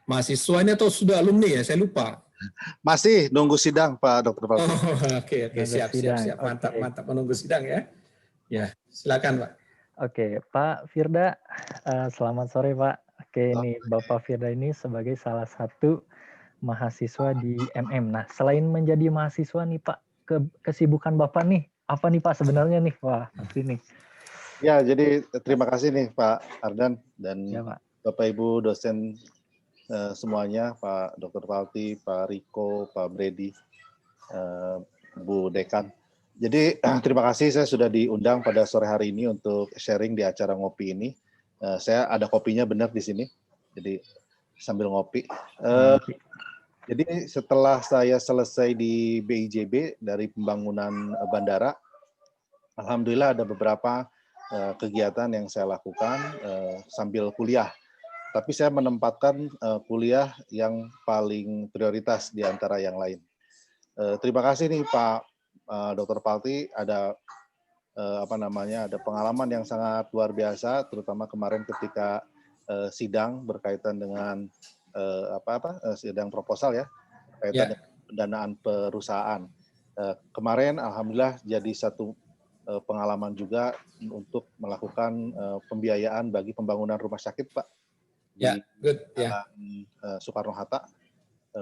mahasiswanya atau sudah alumni ya, saya lupa. Masih nunggu sidang Pak Dr. Palti. Oh, oke, siap. Mantap menunggu sidang ya. Ya, silakan Pak. Oke, Pak Firda, selamat sore Pak. Oke, ini Bapak Firda ini sebagai salah satu mahasiswa di MM. Nah, selain menjadi mahasiswa nih Pak, kesibukan Bapak nih, apa nih Pak sebenarnya nih? Wah, pasti nih. Ya, jadi terima kasih nih Pak Ardan dan ya, Pak. Bapak Ibu dosen semuanya, Pak Dr. Palti, Pak Riko, Pak Brady, Bu Dekan. Jadi terima kasih saya sudah diundang pada sore hari ini untuk sharing di acara ngopi ini. Saya ada kopinya benar di sini, jadi sambil ngopi. Jadi setelah saya selesai di BIJB dari pembangunan bandara, alhamdulillah ada beberapa kegiatan yang saya lakukan sambil kuliah. Tapi saya menempatkan kuliah yang paling prioritas di antara yang lain. Terima kasih nih Pak Dr. Palti, ada ada pengalaman yang sangat luar biasa, terutama kemarin ketika sidang berkaitan dengan sidang proposal ya, berkaitan dengan pendanaan perusahaan. Kemarin alhamdulillah jadi satu pengalaman juga untuk melakukan pembiayaan bagi pembangunan rumah sakit Pak. Ya, good. Soekarno-Hatta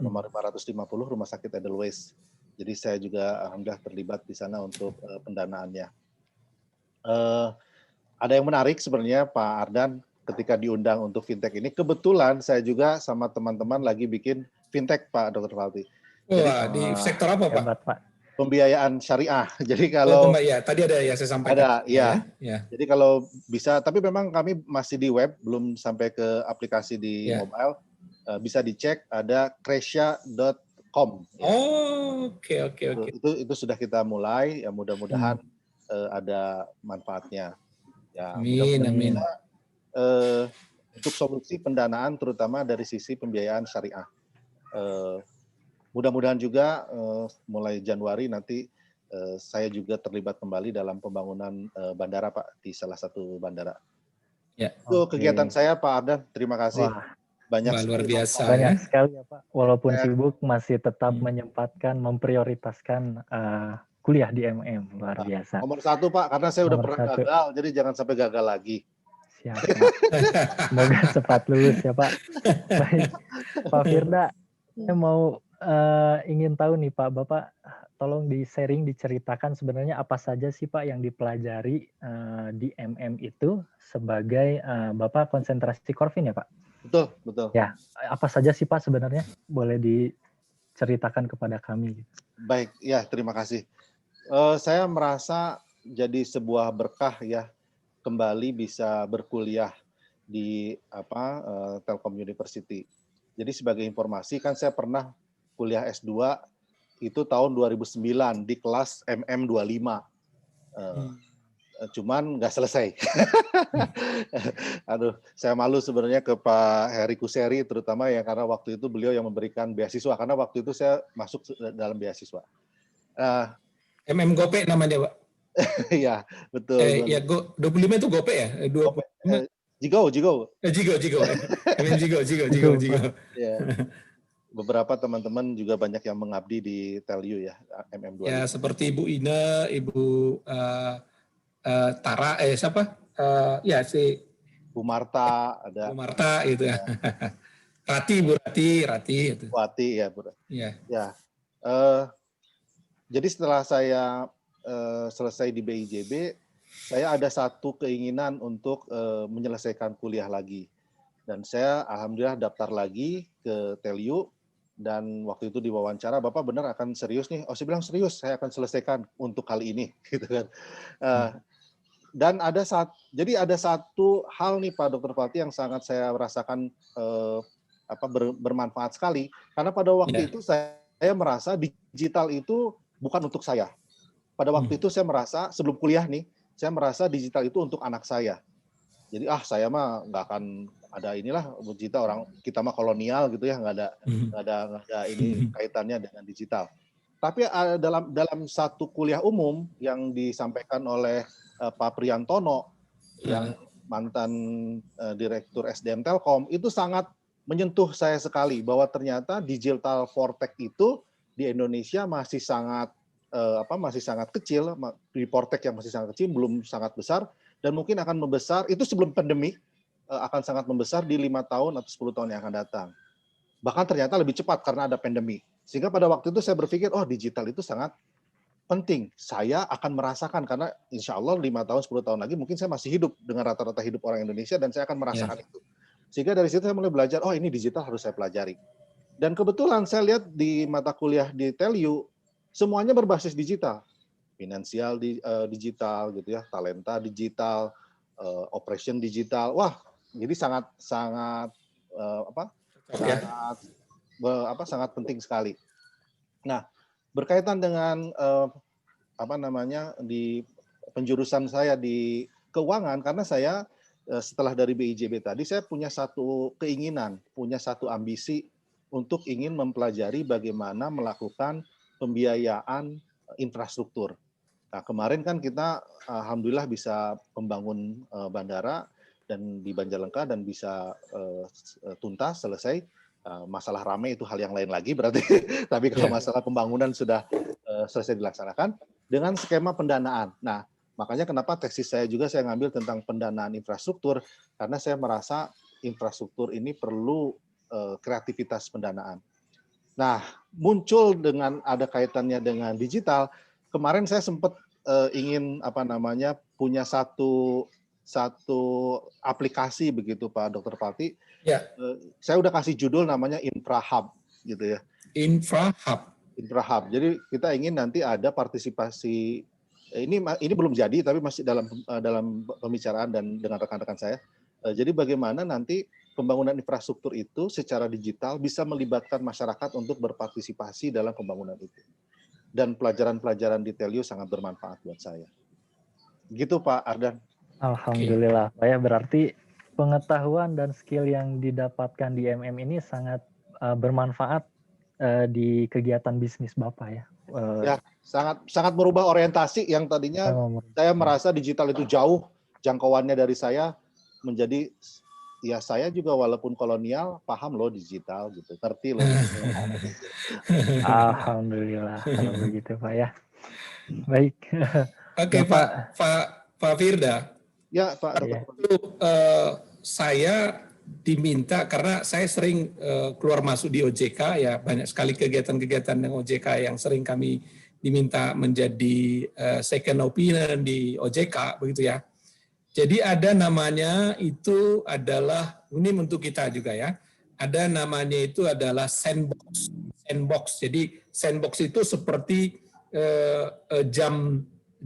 nomor 550 Rumah Sakit Edelweiss. Jadi saya juga alhamdulillah terlibat di sana untuk pendanaannya. Ada yang menarik sebenarnya Pak Ardan ketika diundang untuk fintech ini. Kebetulan saya juga sama teman-teman lagi bikin fintech Pak Dr. Palti. Wah, di sektor apa Pak? Pembiayaan syariah. Jadi kalau tadi ada ya saya sampaikan. Ada, ya. Jadi kalau bisa, tapi memang kami masih di web, belum sampai ke aplikasi di mobile. Bisa dicek, ada kresya.com. Oh, oke. Itu sudah kita mulai. Ya mudah-mudahan ada manfaatnya. Ya, amin. Untuk solusi pendanaan, terutama dari sisi pembiayaan syariah. Mudah-mudahan juga mulai Januari nanti saya juga terlibat kembali dalam pembangunan bandara Pak, di salah satu bandara. Ya. Itu kegiatan saya Pak Ardan, terima kasih. Wah, banyak luar biasa. Banyak sekali ya Pak, walaupun sibuk masih tetap menyempatkan, memprioritaskan kuliah di MM, luar biasa. Nomor 1 Pak, karena saya udah pernah gagal, jadi jangan sampai gagal lagi. Siap Pak. Semoga cepat lulus ya Pak. Baik, Pak Firda, saya mau ingin tahu nih Pak, Bapak tolong di-sharing, diceritakan sebenarnya apa saja sih Pak yang dipelajari di MM itu sebagai Bapak konsentrasi Corvin ya Pak? Betul, betul. Ya, apa saja sih Pak sebenarnya? Boleh diceritakan kepada kami. Baik, ya terima kasih. Saya merasa jadi sebuah berkah ya kembali bisa berkuliah di Telkom University. Jadi sebagai informasi kan saya pernah kuliah S2 itu tahun 2009 di kelas MM25. Cuman nggak selesai. Aduh, saya malu sebenarnya ke Pak Heri Kuseri terutama ya karena waktu itu beliau yang memberikan beasiswa karena waktu itu saya masuk dalam beasiswa. MM Gope namanya, Pak. Iya, betul. Ya, 25 itu Gope ya? 25. Jigo. MM Jigo. Ya. Beberapa teman-teman juga banyak yang mengabdi di Telyu ya, MM2. Ya, seperti Ibu Ina, Ibu Tara, siapa? Ya, si Bu Marta, ada. Bu Marta, gitu ya. Rati itu. Wati, ya, Bu. Ya. Ya. Jadi setelah saya selesai di BIJB, saya ada satu keinginan untuk menyelesaikan kuliah lagi. Dan saya alhamdulillah daftar lagi ke Telyu. Dan waktu itu diwawancara, Bapak benar akan serius nih? Oh, saya bilang serius, saya akan selesaikan untuk kali ini, gitu kan. Dan jadi ada satu hal nih Pak Dr. Falti yang sangat saya rasakan bermanfaat sekali, karena pada waktu itu saya merasa digital itu bukan untuk saya. Pada waktu itu saya merasa sebelum kuliah nih, saya merasa digital itu untuk anak saya. Jadi saya mah nggak akan ada inilah digital, orang kita mah kolonial gitu ya, nggak ada ini kaitannya dengan digital. Tapi dalam satu kuliah umum yang disampaikan oleh Pak Priantono yang mantan Direktur SDM Telkom itu sangat menyentuh saya sekali bahwa ternyata digital fortek itu di Indonesia masih sangat kecil, di Portek yang masih sangat kecil, belum sangat besar, dan mungkin akan membesar, itu sebelum pandemi, akan sangat membesar di 5 tahun atau 10 tahun yang akan datang. Bahkan ternyata lebih cepat karena ada pandemi. Sehingga pada waktu itu saya berpikir, digital itu sangat penting. Saya akan merasakan, karena insya Allah 5 tahun, 10 tahun lagi, mungkin saya masih hidup dengan rata-rata hidup orang Indonesia, dan saya akan merasakan itu. Sehingga dari situ saya mulai belajar, ini digital harus saya pelajari. Dan kebetulan saya lihat di mata kuliah di Telyu, semuanya berbasis digital, finansial digital gitu ya, talenta digital, operation digital. Wah, jadi sangat penting sekali. Nah, berkaitan dengan di penjurusan saya di keuangan, karena saya setelah dari BIJB tadi saya punya satu keinginan, punya satu ambisi untuk ingin mempelajari bagaimana melakukan pembiayaan infrastruktur. Nah, kemarin kan kita alhamdulillah bisa membangun bandara dan di Banjarnegara dan bisa tuntas, selesai. Masalah rame itu hal yang lain lagi berarti. Tapi kalau masalah pembangunan sudah selesai dilaksanakan dengan skema pendanaan. Nah, makanya kenapa tesis saya juga saya ngambil tentang pendanaan infrastruktur, karena saya merasa infrastruktur ini perlu kreativitas pendanaan. Nah, muncul dengan ada kaitannya dengan digital. Kemarin saya sempat ingin punya satu aplikasi begitu Pak Dr. Falti. Ya. Saya udah kasih judul namanya InfraHub gitu ya. InfraHub. Jadi kita ingin nanti ada partisipasi. Ini belum jadi tapi masih dalam pembicaraan dan dengan rekan-rekan saya. Jadi bagaimana nanti pembangunan infrastruktur itu secara digital bisa melibatkan masyarakat untuk berpartisipasi dalam pembangunan itu. Dan pelajaran-pelajaran di Telyu sangat bermanfaat buat saya. Gitu Pak Ardan. Alhamdulillah. Pak ya, berarti pengetahuan dan skill yang didapatkan di MM ini sangat bermanfaat di kegiatan bisnis Bapak ya. Ya, sangat merubah orientasi yang tadinya saya merasa digital itu jauh jangkauannya dari saya, menjadi ya saya juga walaupun kolonial paham loh digital gitu, ngerti loh. Alhamdulillah kalau begitu Pak ya. Baik. Oke Pak Firda. Ya Pak. Saya diminta karena saya sering keluar masuk di OJK ya, banyak sekali kegiatan-kegiatan dengan OJK yang sering kami diminta menjadi second opinion di OJK, begitu ya. Jadi ada namanya itu adalah, ini untuk kita juga ya, ada namanya itu adalah sandbox. Sandbox. Jadi sandbox itu seperti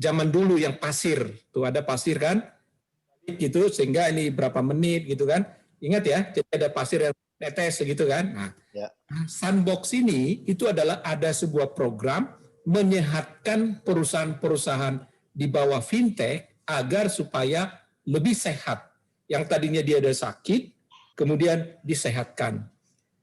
zaman dulu yang pasir, tuh ada pasir kan, gitu, sehingga ini berapa menit gitu kan. Ingat ya, jadi ada pasir yang tetes gitu kan. Nah, sandbox ini itu adalah ada sebuah program menyehatkan perusahaan-perusahaan di bawah fintech agar supaya lebih sehat. Yang tadinya dia ada sakit, kemudian disehatkan.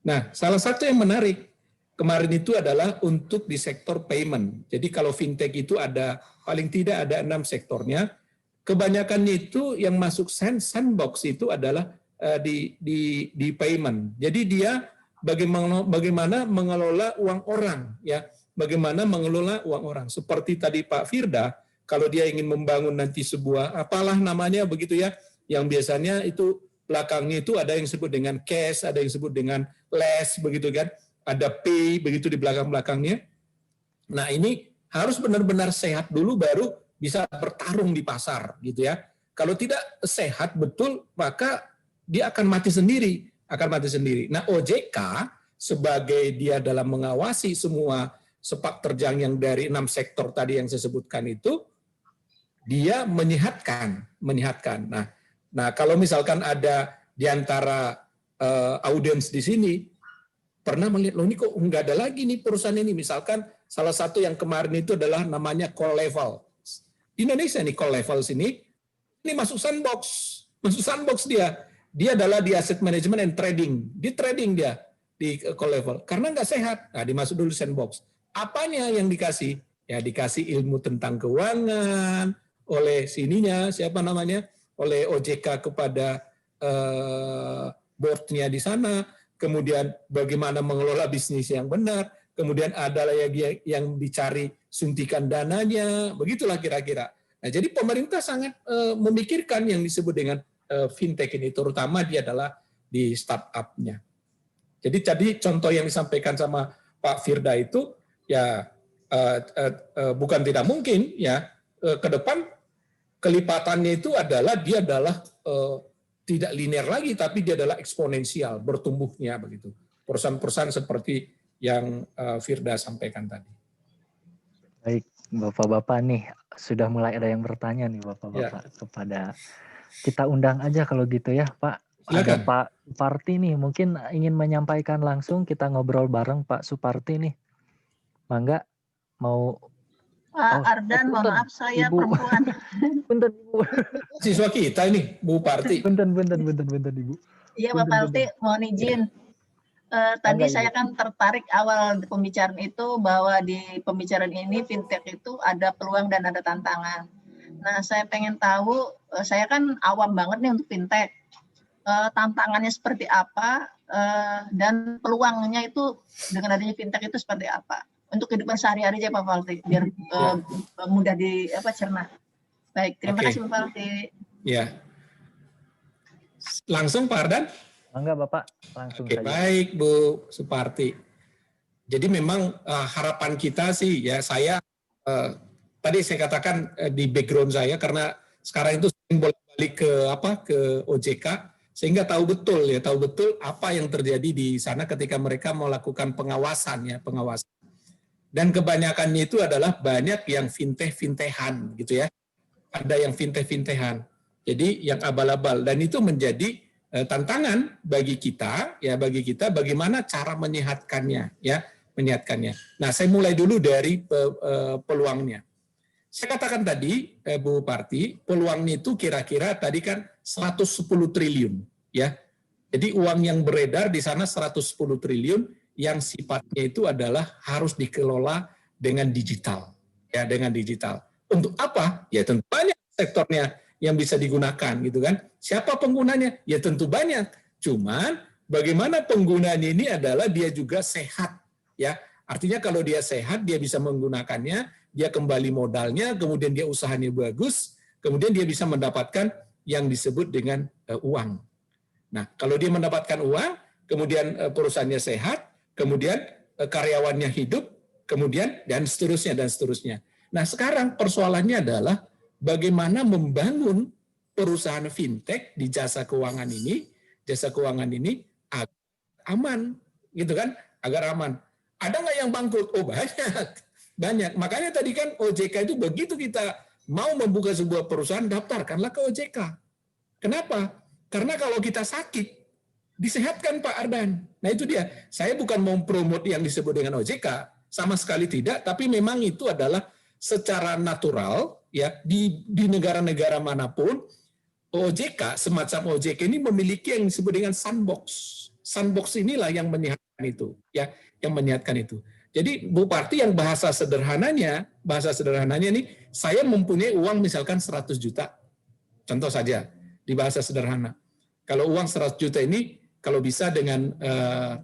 Nah, salah satu yang menarik kemarin itu adalah untuk di sektor payment. Jadi kalau fintech itu ada paling tidak ada 6 sektornya. Kebanyakannya itu yang masuk sandbox itu adalah di payment. Jadi dia bagaimana mengelola uang orang, ya, bagaimana mengelola uang orang. Seperti tadi Pak Firda, kalau dia ingin membangun nanti sebuah apalah namanya begitu ya, yang biasanya itu belakangnya itu ada yang disebut dengan cash, ada yang disebut dengan less begitu kan, ada pay begitu di belakang-belakangnya. Nah ini harus benar-benar sehat dulu baru bisa bertarung di pasar gitu ya. Kalau tidak sehat betul maka dia akan mati sendiri, Nah, OJK sebagai dia dalam mengawasi semua sepak terjang yang dari 6 sektor tadi yang saya sebutkan itu, dia menyehatkan. Nah, kalau misalkan ada di antara audiens di sini pernah melihat, loh ini kok nggak ada lagi nih perusahaan ini. Misalkan salah satu yang kemarin itu adalah namanya Call Level. Di Indonesia nih Call Level ini masuk sandbox dia. Dia adalah di asset management and trading. Di trading dia di Call Level. Karena nggak sehat, nah dimasuk dulu sandbox. Apanya yang dikasih? Ya dikasih ilmu tentang keuangan oleh sininya, siapa namanya? Oleh OJK kepada board-nya di sana. Kemudian bagaimana mengelola bisnis yang benar. Kemudian ada yang dicari suntikan dananya. Begitulah kira-kira. Nah, jadi pemerintah sangat memikirkan yang disebut dengan fintech ini, terutama dia adalah di startup-nya. Jadi tadi contoh yang disampaikan sama Pak Firda itu ya bukan tidak mungkin ya ke depan kelipatannya itu adalah dia adalah tidak linear lagi tapi dia adalah eksponensial bertumbuhnya begitu. Perusahaan-perusahaan seperti yang Firda sampaikan tadi. Baik, Bapak-bapak nih sudah mulai ada yang bertanya nih Bapak-bapak kepada kita undang aja kalau gitu ya Pak. Silakan. Ada Pak Suparti nih mungkin ingin menyampaikan langsung, kita ngobrol bareng Pak Suparti nih. Mangga mau Pak Ardan, mohon maaf saya Ibu. perempuan. Punten Ibu. Siswa kita ini Bu Parti. Punten Ibu. Iya Pak Parti, mohon izin. Tadi saya kan tertarik awal pembicaraan itu bahwa di pembicaraan ini fintech itu ada peluang dan ada tantangan. Nah, saya pengen tahu, saya kan awam banget nih untuk fintech. Tantangannya seperti apa dan peluangnya itu dengan adanya fintech itu seperti apa? Untuk kehidupan sehari-hari aja Pak Falti, biar mudah dicerna. Baik, terima kasih Pak Falti. Ya. Langsung Pak Ardan? Enggak Bapak, langsung saja. Baik Bu Suparti. Jadi memang harapan kita sih ya saya tadi saya katakan di background saya karena sekarang itu sering bolak-balik ke OJK sehingga tahu betul apa yang terjadi di sana ketika mereka melakukan pengawasan. Dan kebanyakannya itu adalah banyak yang fintech-fintehan gitu ya. Ada yang fintech-fintehan. Jadi yang abal-abal dan itu menjadi tantangan bagi kita bagaimana cara menyehatkannya. Nah, saya mulai dulu dari peluangnya. Saya katakan tadi, Bu Parti, peluangnya itu kira-kira tadi kan 110 triliun, ya. Jadi uang yang beredar di sana 110 triliun yang sifatnya itu adalah harus dikelola dengan digital, ya, dengan digital. Untuk apa? Ya tentu banyak sektornya yang bisa digunakan, gitu kan. Siapa penggunanya? Ya tentu banyak. Cuman bagaimana penggunaannya ini adalah dia juga sehat, ya. Artinya kalau dia sehat, dia bisa menggunakannya, dia kembali modalnya, kemudian dia usahanya bagus, kemudian dia bisa mendapatkan yang disebut dengan uang. Nah, kalau dia mendapatkan uang, kemudian perusahaannya sehat, kemudian karyawannya hidup, kemudian dan seterusnya. Nah, sekarang persoalannya adalah bagaimana membangun perusahaan fintech di jasa keuangan ini agar aman, gitu kan? Agar aman. Ada nggak yang bangkrut? Oh, banyak. Makanya tadi kan OJK itu begitu kita mau membuka sebuah perusahaan, daftarkanlah ke OJK. Kenapa? Karena kalau kita sakit, disehatkan Pak Ardan. Nah itu dia. Saya bukan mau promote yang disebut dengan OJK, sama sekali tidak. Tapi memang itu adalah secara natural ya di negara-negara manapun OJK semacam OJK ini memiliki yang disebut dengan sandbox. Sandbox inilah yang menyehatkan itu, ya, yang menyehatkan itu. Jadi Bu Parti yang bahasa sederhananya nih, saya mempunyai uang misalkan 100 juta. Contoh saja di bahasa sederhana. Kalau uang 100 juta ini kalau bisa dengan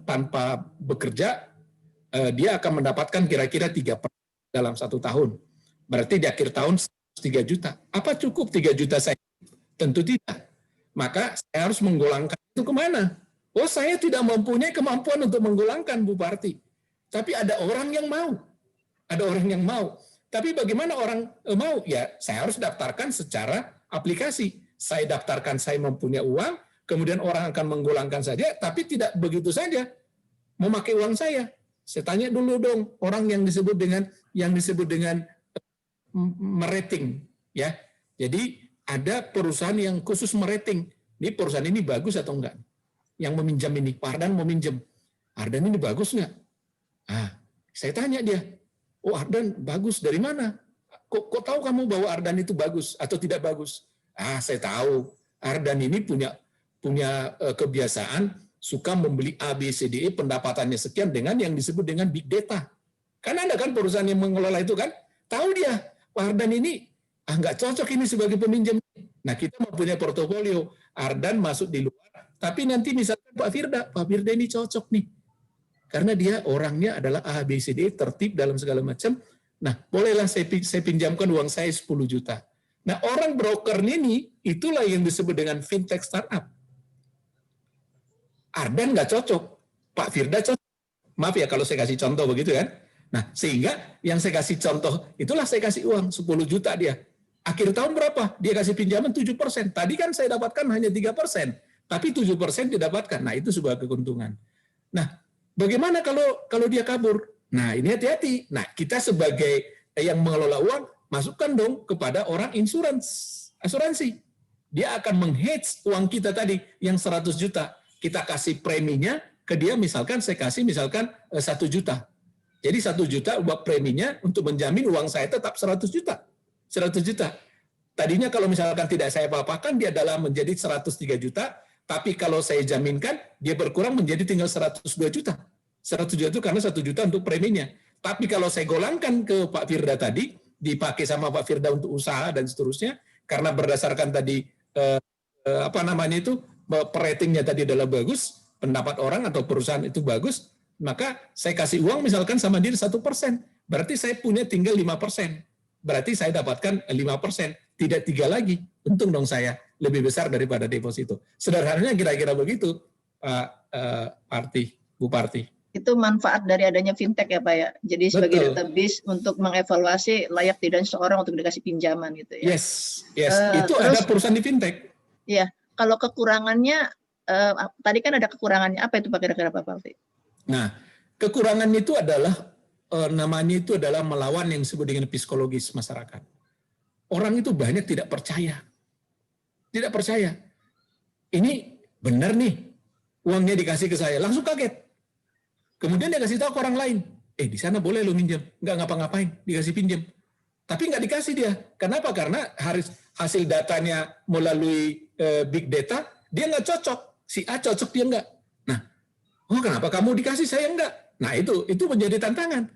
tanpa bekerja, dia akan mendapatkan kira-kira 3% dalam 1 tahun. Berarti di akhir tahun 3 juta. Apa cukup 3 juta saya? Tentu tidak. Maka saya harus menggolangkan itu kemana? Oh, saya tidak mempunyai kemampuan untuk menggolangkan, Bu Parti. Tapi ada orang yang mau. Ada orang yang mau. Tapi bagaimana orang mau? Ya, saya harus daftarkan secara aplikasi. Saya daftarkan saya mempunyai uang, kemudian orang akan menggolangkan saja, tapi tidak begitu saja memakai uang saya. Saya tanya dulu dong orang yang disebut dengan merating, ya. Jadi ada perusahaan yang khusus merating. Ini perusahaan ini bagus atau enggak? Yang meminjam ini, Pak Ardan mau minjem. Ardan ini bagus enggak? Saya tanya dia. Oh, Ardan bagus dari mana? Kok tahu kamu bahwa Ardan itu bagus atau tidak bagus? Saya tahu. Ardan ini punya kebiasaan suka membeli ABCDE pendapatannya sekian dengan yang disebut dengan big data. Kan ada kan perusahaan yang mengelola itu kan? Tahu dia, Pak Ardan ini nggak cocok ini sebagai peminjam. Nah, kita mempunyai portofolio. Ardan masuk di luar, tapi nanti misalkan Pak Firda ini cocok nih. Karena dia orangnya adalah ABCDE, tertib dalam segala macam. Nah, bolehlah saya pinjamkan uang saya 10 juta. Nah, orang broker ini, itulah yang disebut dengan fintech startup. Ardan nggak cocok, Pak Firda cocok. Maaf ya kalau saya kasih contoh begitu kan. Nah, sehingga yang saya kasih contoh, itulah saya kasih uang 10 juta dia. Akhir tahun berapa? Dia kasih pinjaman 7%. Tadi kan saya dapatkan hanya 3%, tapi 7% didapatkan. Nah, itu sebuah keuntungan. Nah, bagaimana kalau dia kabur? Nah, ini hati-hati. Nah, kita sebagai yang mengelola uang, masukkan dong kepada orang asuransi. Dia akan meng-hedge uang kita tadi yang 100 juta. Kita kasih preminya ke dia, misalkan saya kasih 1 juta. Jadi 1 juta buat preminya untuk menjamin uang saya tetap 100 juta. 100 juta. Tadinya kalau misalkan tidak saya apa-apakan, dia adalah menjadi 103 juta, tapi kalau saya jaminkan, dia berkurang menjadi tinggal 102 juta. 100 juta itu karena 1 juta untuk preminya. Tapi kalau saya golangkan ke Pak Firda tadi, dipakai sama Pak Firda untuk usaha dan seterusnya, karena berdasarkan tadi ratingnya tadi adalah bagus, pendapat orang atau perusahaan itu bagus, maka saya kasih uang misalkan sama dia 1%, berarti saya punya tinggal 5%, berarti saya dapatkan 5%, tidak 3 lagi, untung dong saya, lebih besar daripada deposito. Sederhananya kira-kira begitu, Pak Parti, Bu Parti. Itu manfaat dari adanya fintech ya Pak ya. Jadi sebagai database untuk mengevaluasi layak tidaknya seseorang untuk dikasih pinjaman gitu ya. Yes. Itu terus, ada perusahaan di fintech. Iya. Kalau kekurangannya, tadi kan ada kekurangannya. Apa itu Pak kira-kira Pak Parti? Nah, kekurangan itu adalah, namanya itu adalah melawan yang disebut dengan psikologis masyarakat. Orang itu banyak tidak percaya. Tidak percaya. Ini benar nih, uangnya dikasih ke saya. Langsung kaget. Kemudian dia kasih tahu ke orang lain, di sana boleh lo minjem, nggak ngapa-ngapain, dikasih pinjam. Tapi nggak dikasih dia. Kenapa? Karena hasil datanya melalui big data, dia nggak cocok. Si A cocok, dia nggak. Nah, kenapa kamu dikasih, saya nggak? Nah, itu menjadi tantangan.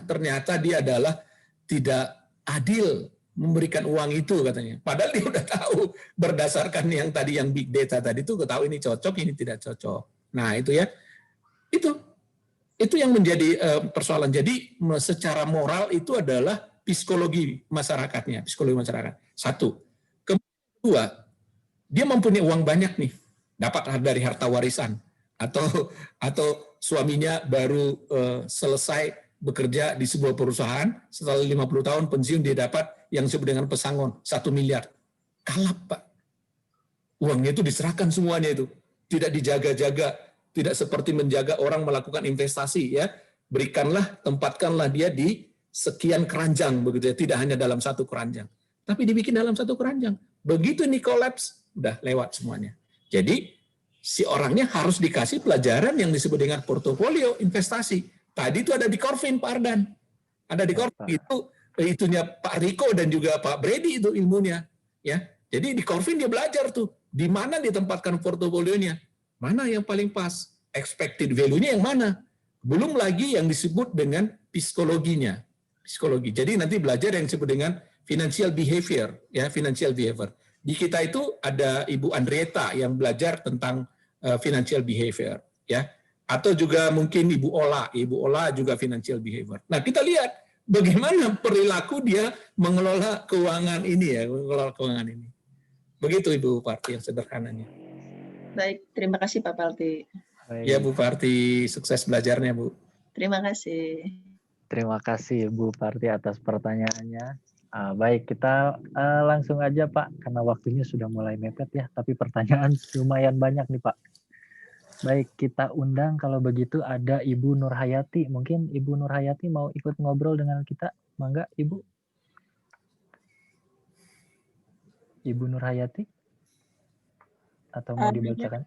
Ternyata dia adalah tidak adil memberikan uang itu katanya. Padahal dia udah tahu berdasarkan yang tadi, yang big data tadi itu, tahu ini cocok, ini tidak cocok. Nah, itu ya. Itu yang menjadi persoalan. Jadi secara moral itu adalah psikologi masyarakatnya, psikologi masyarakat. 1. Kedua, dia mempunyai uang banyak nih, dapat dari harta warisan atau suaminya baru selesai bekerja di sebuah perusahaan, setelah 50 tahun pensiun dia dapat yang disebut dengan pesangon 1 miliar. Kalap, Pak. Uangnya itu diserahkan semuanya itu. Tidak dijaga-jaga, tidak seperti menjaga orang melakukan investasi ya. Berikanlah, tempatkanlah dia di sekian keranjang begitu ya, tidak hanya dalam satu keranjang. Tapi dibikin dalam satu keranjang. Begitu ini collapse, udah lewat semuanya. Jadi si orangnya harus dikasih pelajaran yang disebut dengan portofolio investasi. Tadi itu ada di Corvin, Pak Ardan. Ada di Corvin itu itunya Pak Riko dan juga Pak Brady itu ilmunya, ya. Jadi di Corvin dia belajar tuh di mana ditempatkan portofolionya, mana yang paling pas, expected value-nya yang mana. Belum lagi yang disebut dengan psikologinya. Psikologi. Jadi nanti belajar yang disebut dengan financial behavior, ya, financial behavior. Di kita itu ada Ibu Andrieta yang belajar tentang financial behavior, ya. Atau juga mungkin Ibu Ola juga financial behavior. Nah, kita lihat bagaimana perilaku dia mengelola keuangan ini ya, mengelola keuangan ini. Begitu Ibu Parti yang sederhananya. Baik, terima kasih Pak Parti. Ya Bu Parti, sukses belajarnya Bu. Terima kasih. Terima kasih Bu Parti atas pertanyaannya. Baik, kita langsung aja Pak, karena waktunya sudah mulai mepet ya, tapi pertanyaan lumayan banyak nih Pak. Baik, kita undang kalau begitu ada Ibu Nurhayati. Mungkin Ibu Nurhayati mau ikut ngobrol dengan kita. Mangga Ibu. Ibu Nurhayati? Atau mau dibacakan?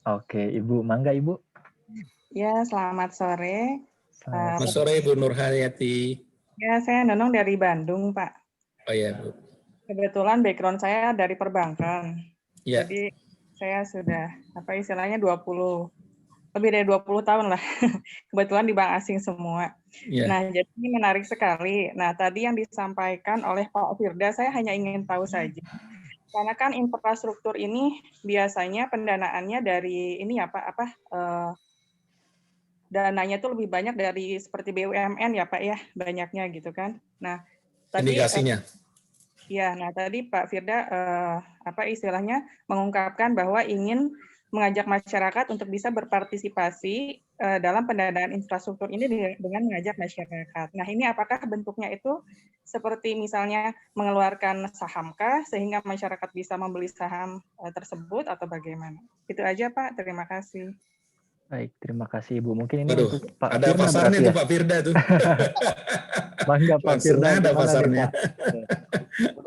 Oke, Ibu. Mangga Ibu. Ya, selamat sore. Selamat sore Bu Nurhayati. Ya, saya Nunung dari Bandung, Pak. Oh ya Bu. Kebetulan background saya dari perbankan. Ya. Jadi saya sudah lebih dari 20 tahun lah. Kebetulan di bank asing semua. Ya. Nah, jadi ini menarik sekali. Nah, tadi yang disampaikan oleh Pak Firda, saya hanya ingin tahu saja. Karena kan infrastruktur ini biasanya pendanaannya dari ini ya Pak, dananya itu lebih banyak dari seperti BUMN ya Pak ya, banyaknya gitu kan. Nah, tadi indikasinya. Nah tadi Pak Firda istilahnya mengungkapkan bahwa ingin mengajak masyarakat untuk bisa berpartisipasi dalam pendanaan infrastruktur ini dengan mengajak masyarakat. Nah ini apakah bentuknya itu seperti misalnya mengeluarkan sahamkah sehingga masyarakat bisa membeli saham tersebut atau bagaimana? Itu aja Pak, terima kasih. Baik, terima kasih Ibu. Mungkin ini Aduh, untuk Pak ada Firda pasarnya tuh ya? Pak Firda tuh. Bangga Pak Firda. Ada pasarnya.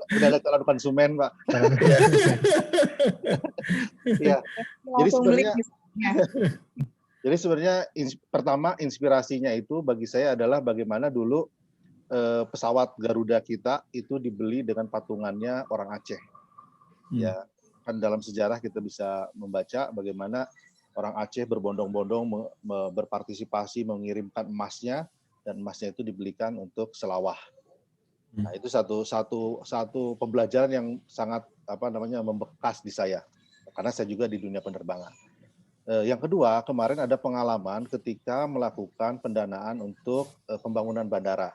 Udah ada calon konsumen Pak. Iya. Jadi sebenarnya pertama inspirasinya itu bagi saya adalah bagaimana dulu pesawat Garuda kita itu dibeli dengan patungannya orang Aceh. Ya, kan dalam sejarah kita bisa membaca bagaimana orang Aceh berbondong-bondong berpartisipasi mengirimkan emasnya dan emasnya itu dibelikan untuk selawah. Nah, itu satu pembelajaran yang sangat membekas di saya karena saya juga di dunia penerbangan. Yang kedua, kemarin ada pengalaman ketika melakukan pendanaan untuk pembangunan bandara.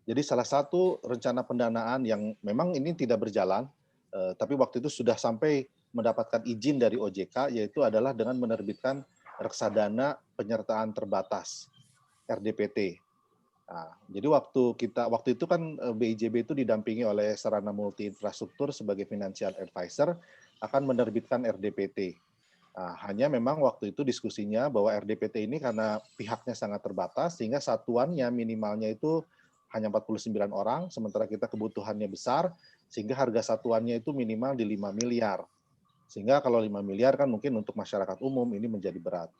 Jadi salah satu rencana pendanaan yang memang ini tidak berjalan, tapi waktu itu sudah sampai mendapatkan izin dari OJK, yaitu adalah dengan menerbitkan reksadana penyertaan terbatas RDPT. Nah, jadi waktu itu kan BIJB itu didampingi oleh Sarana Multi Infrastruktur sebagai financial advisor akan menerbitkan RDPT. Nah, hanya memang waktu itu diskusinya bahwa RDPT ini karena pihaknya sangat terbatas sehingga satuannya minimalnya itu hanya 49 orang, sementara kita kebutuhannya besar sehingga harga satuannya itu minimal di 5 miliar. Sehingga kalau 5 miliar kan mungkin untuk masyarakat umum ini menjadi berat.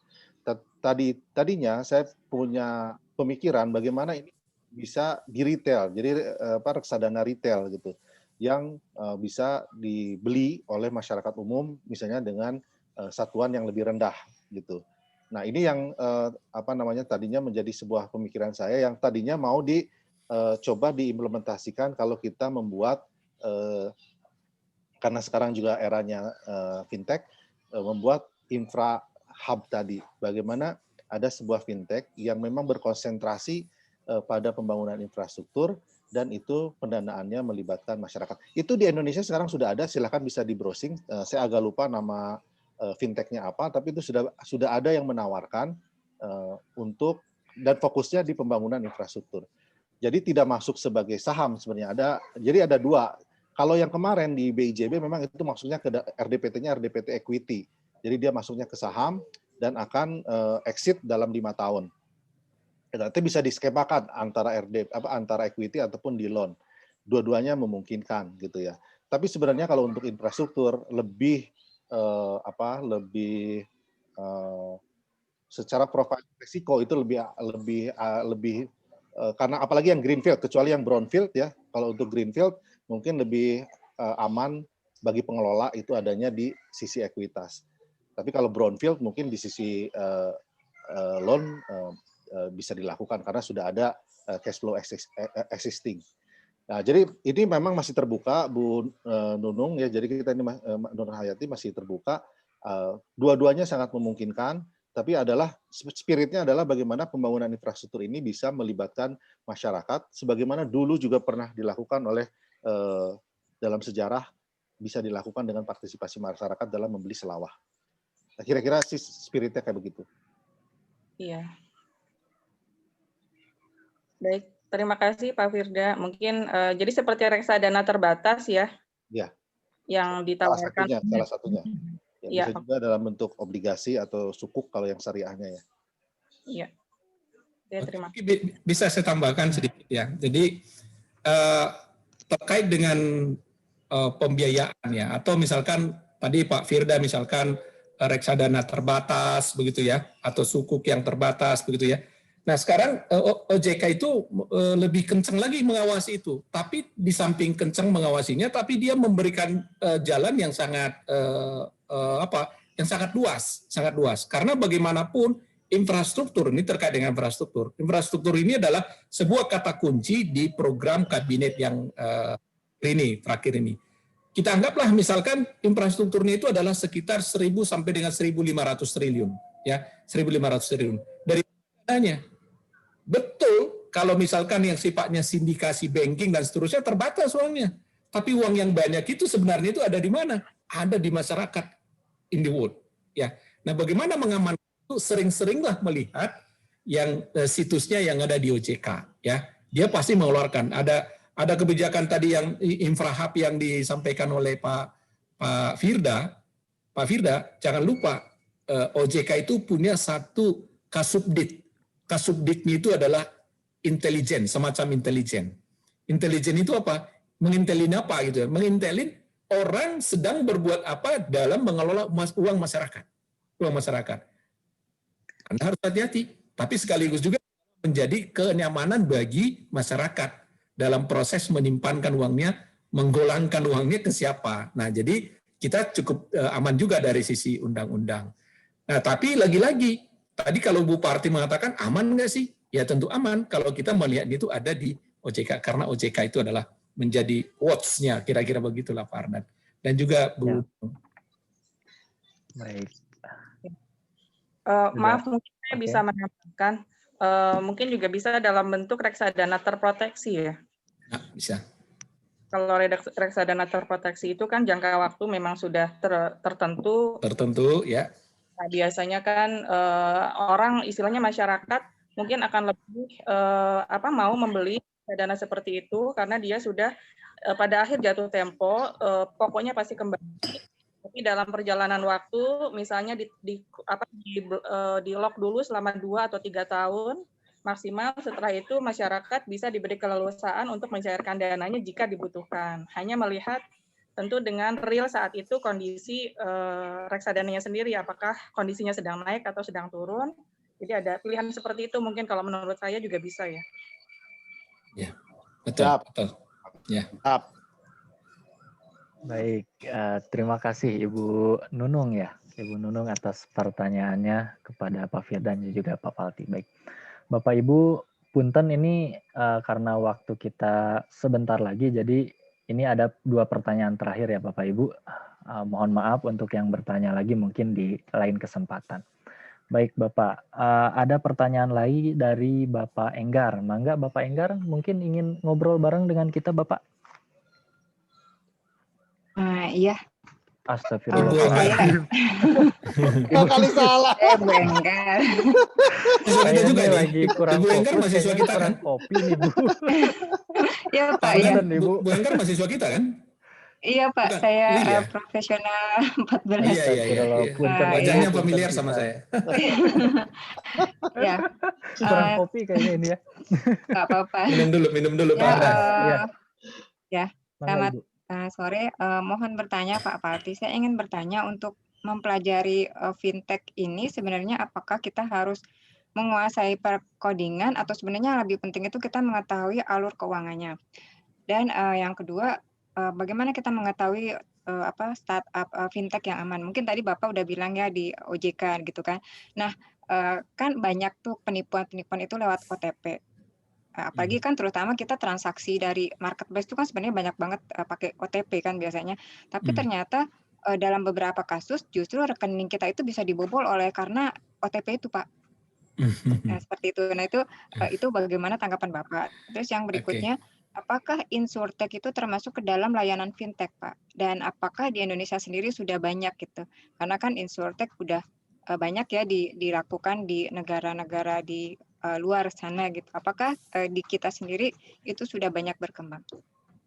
Tadinya saya punya pemikiran bagaimana ini bisa di retail, jadi reksadana retail gitu, yang bisa dibeli oleh masyarakat umum misalnya dengan satuan yang lebih rendah gitu. Nah ini yang tadinya menjadi sebuah pemikiran saya yang tadinya mau coba diimplementasikan kalau kita membuat karena sekarang juga eranya fintech, membuat infra hub tadi. Bagaimana ada sebuah fintech yang memang berkonsentrasi pada pembangunan infrastruktur dan itu pendanaannya melibatkan masyarakat. Itu di Indonesia sekarang sudah ada, silakan bisa di browsing. Saya agak lupa nama fintechnya apa, tapi itu sudah ada yang menawarkan untuk dan fokusnya di pembangunan infrastruktur. Jadi tidak masuk sebagai saham sebenarnya. Jadi ada dua. Kalau yang kemarin di BIJB memang itu maksudnya ke RDPT-nya RDPT equity. Jadi dia masuknya ke saham dan akan exit dalam 5 tahun. Nanti bisa diskemakan antara equity ataupun di loan. Dua-duanya memungkinkan gitu ya. Tapi sebenarnya kalau untuk infrastruktur lebih secara profil risiko itu lebih karena apalagi yang greenfield, kecuali yang brownfield ya. Kalau untuk greenfield mungkin lebih aman bagi pengelola itu adanya di sisi ekuitas. Tapi kalau brownfield mungkin di sisi loan bisa dilakukan karena sudah ada cash flow existing. Nah, jadi ini memang masih terbuka, Bu Nunung ya. Jadi kita ini Nur Hayati masih terbuka. Dua-duanya sangat memungkinkan. Tapi spiritnya adalah bagaimana pembangunan infrastruktur ini bisa melibatkan masyarakat, sebagaimana dulu juga pernah dilakukan oleh dalam sejarah bisa dilakukan dengan partisipasi masyarakat dalam membeli selawah. Nah, kira-kira sih spiritnya kayak begitu. Iya. Baik, terima kasih Pak Firda. Mungkin jadi seperti reksadana terbatas ya? Iya. Yang ditawarkan. Salah satunya. Ya, bisa ya. juga dalam bentuk obligasi atau sukuk kalau yang syariahnya ya. Iya. Ya, terima kasih. Bisa saya tambahkan sedikit ya. Jadi terkait dengan pembiayaan ya, atau misalkan tadi Pak Firda misalkan reksadana terbatas begitu ya, atau sukuk yang terbatas begitu ya. Nah sekarang OJK itu lebih kencang lagi mengawasi itu, tapi di samping kencang mengawasinya, tapi dia memberikan jalan yang sangat yang sangat luas. Karena bagaimanapun infrastruktur ini terkait dengan infrastruktur. Infrastruktur ini adalah sebuah kata kunci di program kabinet yang terakhir ini. Kita anggaplah misalkan infrastrukturnya itu adalah sekitar 1.000 sampai dengan 1.500 triliun, ya 1.500 triliun. Dari dananya, betul kalau misalkan yang sifatnya sindikasi banking dan seterusnya terbatas uangnya. Tapi uang yang banyak itu sebenarnya itu ada di mana? Ada di masyarakat in the world. Ya. Nah, bagaimana mengamankan itu? Sering-seringlah melihat yang situsnya yang ada di OJK. Ya, dia pasti mengeluarkan. Ada kebijakan tadi yang infrahub yang disampaikan oleh Pak Firda. Pak Firda, jangan lupa OJK itu punya satu kasubdit. Kasubditnya itu adalah intelijen, semacam intelijen. Intelijen itu apa? Mengintelin apa gitu ya? Mengintelin orang sedang berbuat apa dalam mengelola uang masyarakat. Uang masyarakat. Anda harus hati-hati, tapi sekaligus juga menjadi kenyamanan bagi masyarakat dalam proses menyimpankan uangnya, menggolangkan uangnya ke siapa. Nah, jadi kita cukup aman juga dari sisi undang-undang. Nah, tapi lagi-lagi, tadi kalau Bu Parti mengatakan aman nggak sih? Ya tentu aman kalau kita melihat itu ada di OJK, karena OJK itu adalah menjadi watch-nya, kira-kira begitulah Pak Ardan. Dan juga Bu. Ya. Baik. Maaf, mungkin saya bisa menambahkan, mungkin juga bisa dalam bentuk reksadana terproteksi ya. Nah, bisa. Kalau reksadana terproteksi itu kan jangka waktu memang sudah tertentu. Tertentu, ya. Nah, biasanya kan orang, istilahnya masyarakat, mungkin akan lebih mau membeli reksadana seperti itu karena dia sudah pada akhir jatuh tempo, pokoknya pasti kembali. Tapi dalam perjalanan waktu, misalnya di lock dulu selama 2 atau 3 tahun maksimal. Setelah itu masyarakat bisa diberi keleluasaan untuk mencairkan dananya jika dibutuhkan. Hanya melihat tentu dengan real saat itu kondisi reksadananya sendiri, apakah kondisinya sedang naik atau sedang turun. Jadi ada pilihan seperti itu, mungkin kalau menurut saya juga bisa ya. Ya, betul. Ya. Baik, terima kasih Ibu Nunung ya, Ibu Nunung atas pertanyaannya kepada Pak Firda dan juga Pak Palti. Baik, Bapak Ibu, punten ini karena waktu kita sebentar lagi, jadi ini ada 2 pertanyaan terakhir ya Bapak Ibu. Mohon maaf untuk yang bertanya lagi mungkin di lain kesempatan. Baik Bapak, ada pertanyaan lagi dari Bapak Enggar. Mangga Bapak Enggar mungkin ingin ngobrol bareng dengan kita Bapak? Iya. Astagfirullahaladzim. Dua kali salah. Bu Enggar. Ada juga nih. lagi kurang Bu Enggar fokus, mahasiswa kayaknya kita kan? kurang kopi nih Bu. Iya Pak ya. Punten nih Bu. Bu Enggar mahasiswa kita kan? Iya Pak, Bukan? saya Iya. profesional 14. Iya. Punten, Wajahnya Ibu, familiar punten sama kita. saya. Ya. Kurang kopi kayaknya ini ya. Nggak apa-apa. Minum dulu Pak Ya, Ardan. ya. Mangga, Selamat Ibu. sore. Mohon bertanya Pak Palti. Saya ingin bertanya untuk mempelajari fintech ini sebenarnya apakah kita harus menguasai perkodingan atau sebenarnya lebih penting itu kita mengetahui alur keuangannya. Dan yang kedua, bagaimana kita mengetahui startup fintech yang aman? Mungkin tadi Bapak udah bilang ya di OJK gitu kan. Nah, kan banyak tuh penipuan-penipuan itu lewat OTP. Apalagi kan terutama kita transaksi dari marketplace itu kan sebenarnya banyak banget pakai OTP kan biasanya. Tapi ternyata dalam beberapa kasus justru rekening kita itu bisa dibobol karena OTP itu Pak. Nah, seperti itu. Nah, itu bagaimana tanggapan Bapak? Terus yang berikutnya, apakah insurtech itu termasuk ke dalam layanan fintech, Pak? Dan apakah di Indonesia sendiri sudah banyak gitu? Karena kan insurtech udah banyak ya dilakukan di negara-negara di luar sana gitu. Apakah di kita sendiri itu sudah banyak berkembang?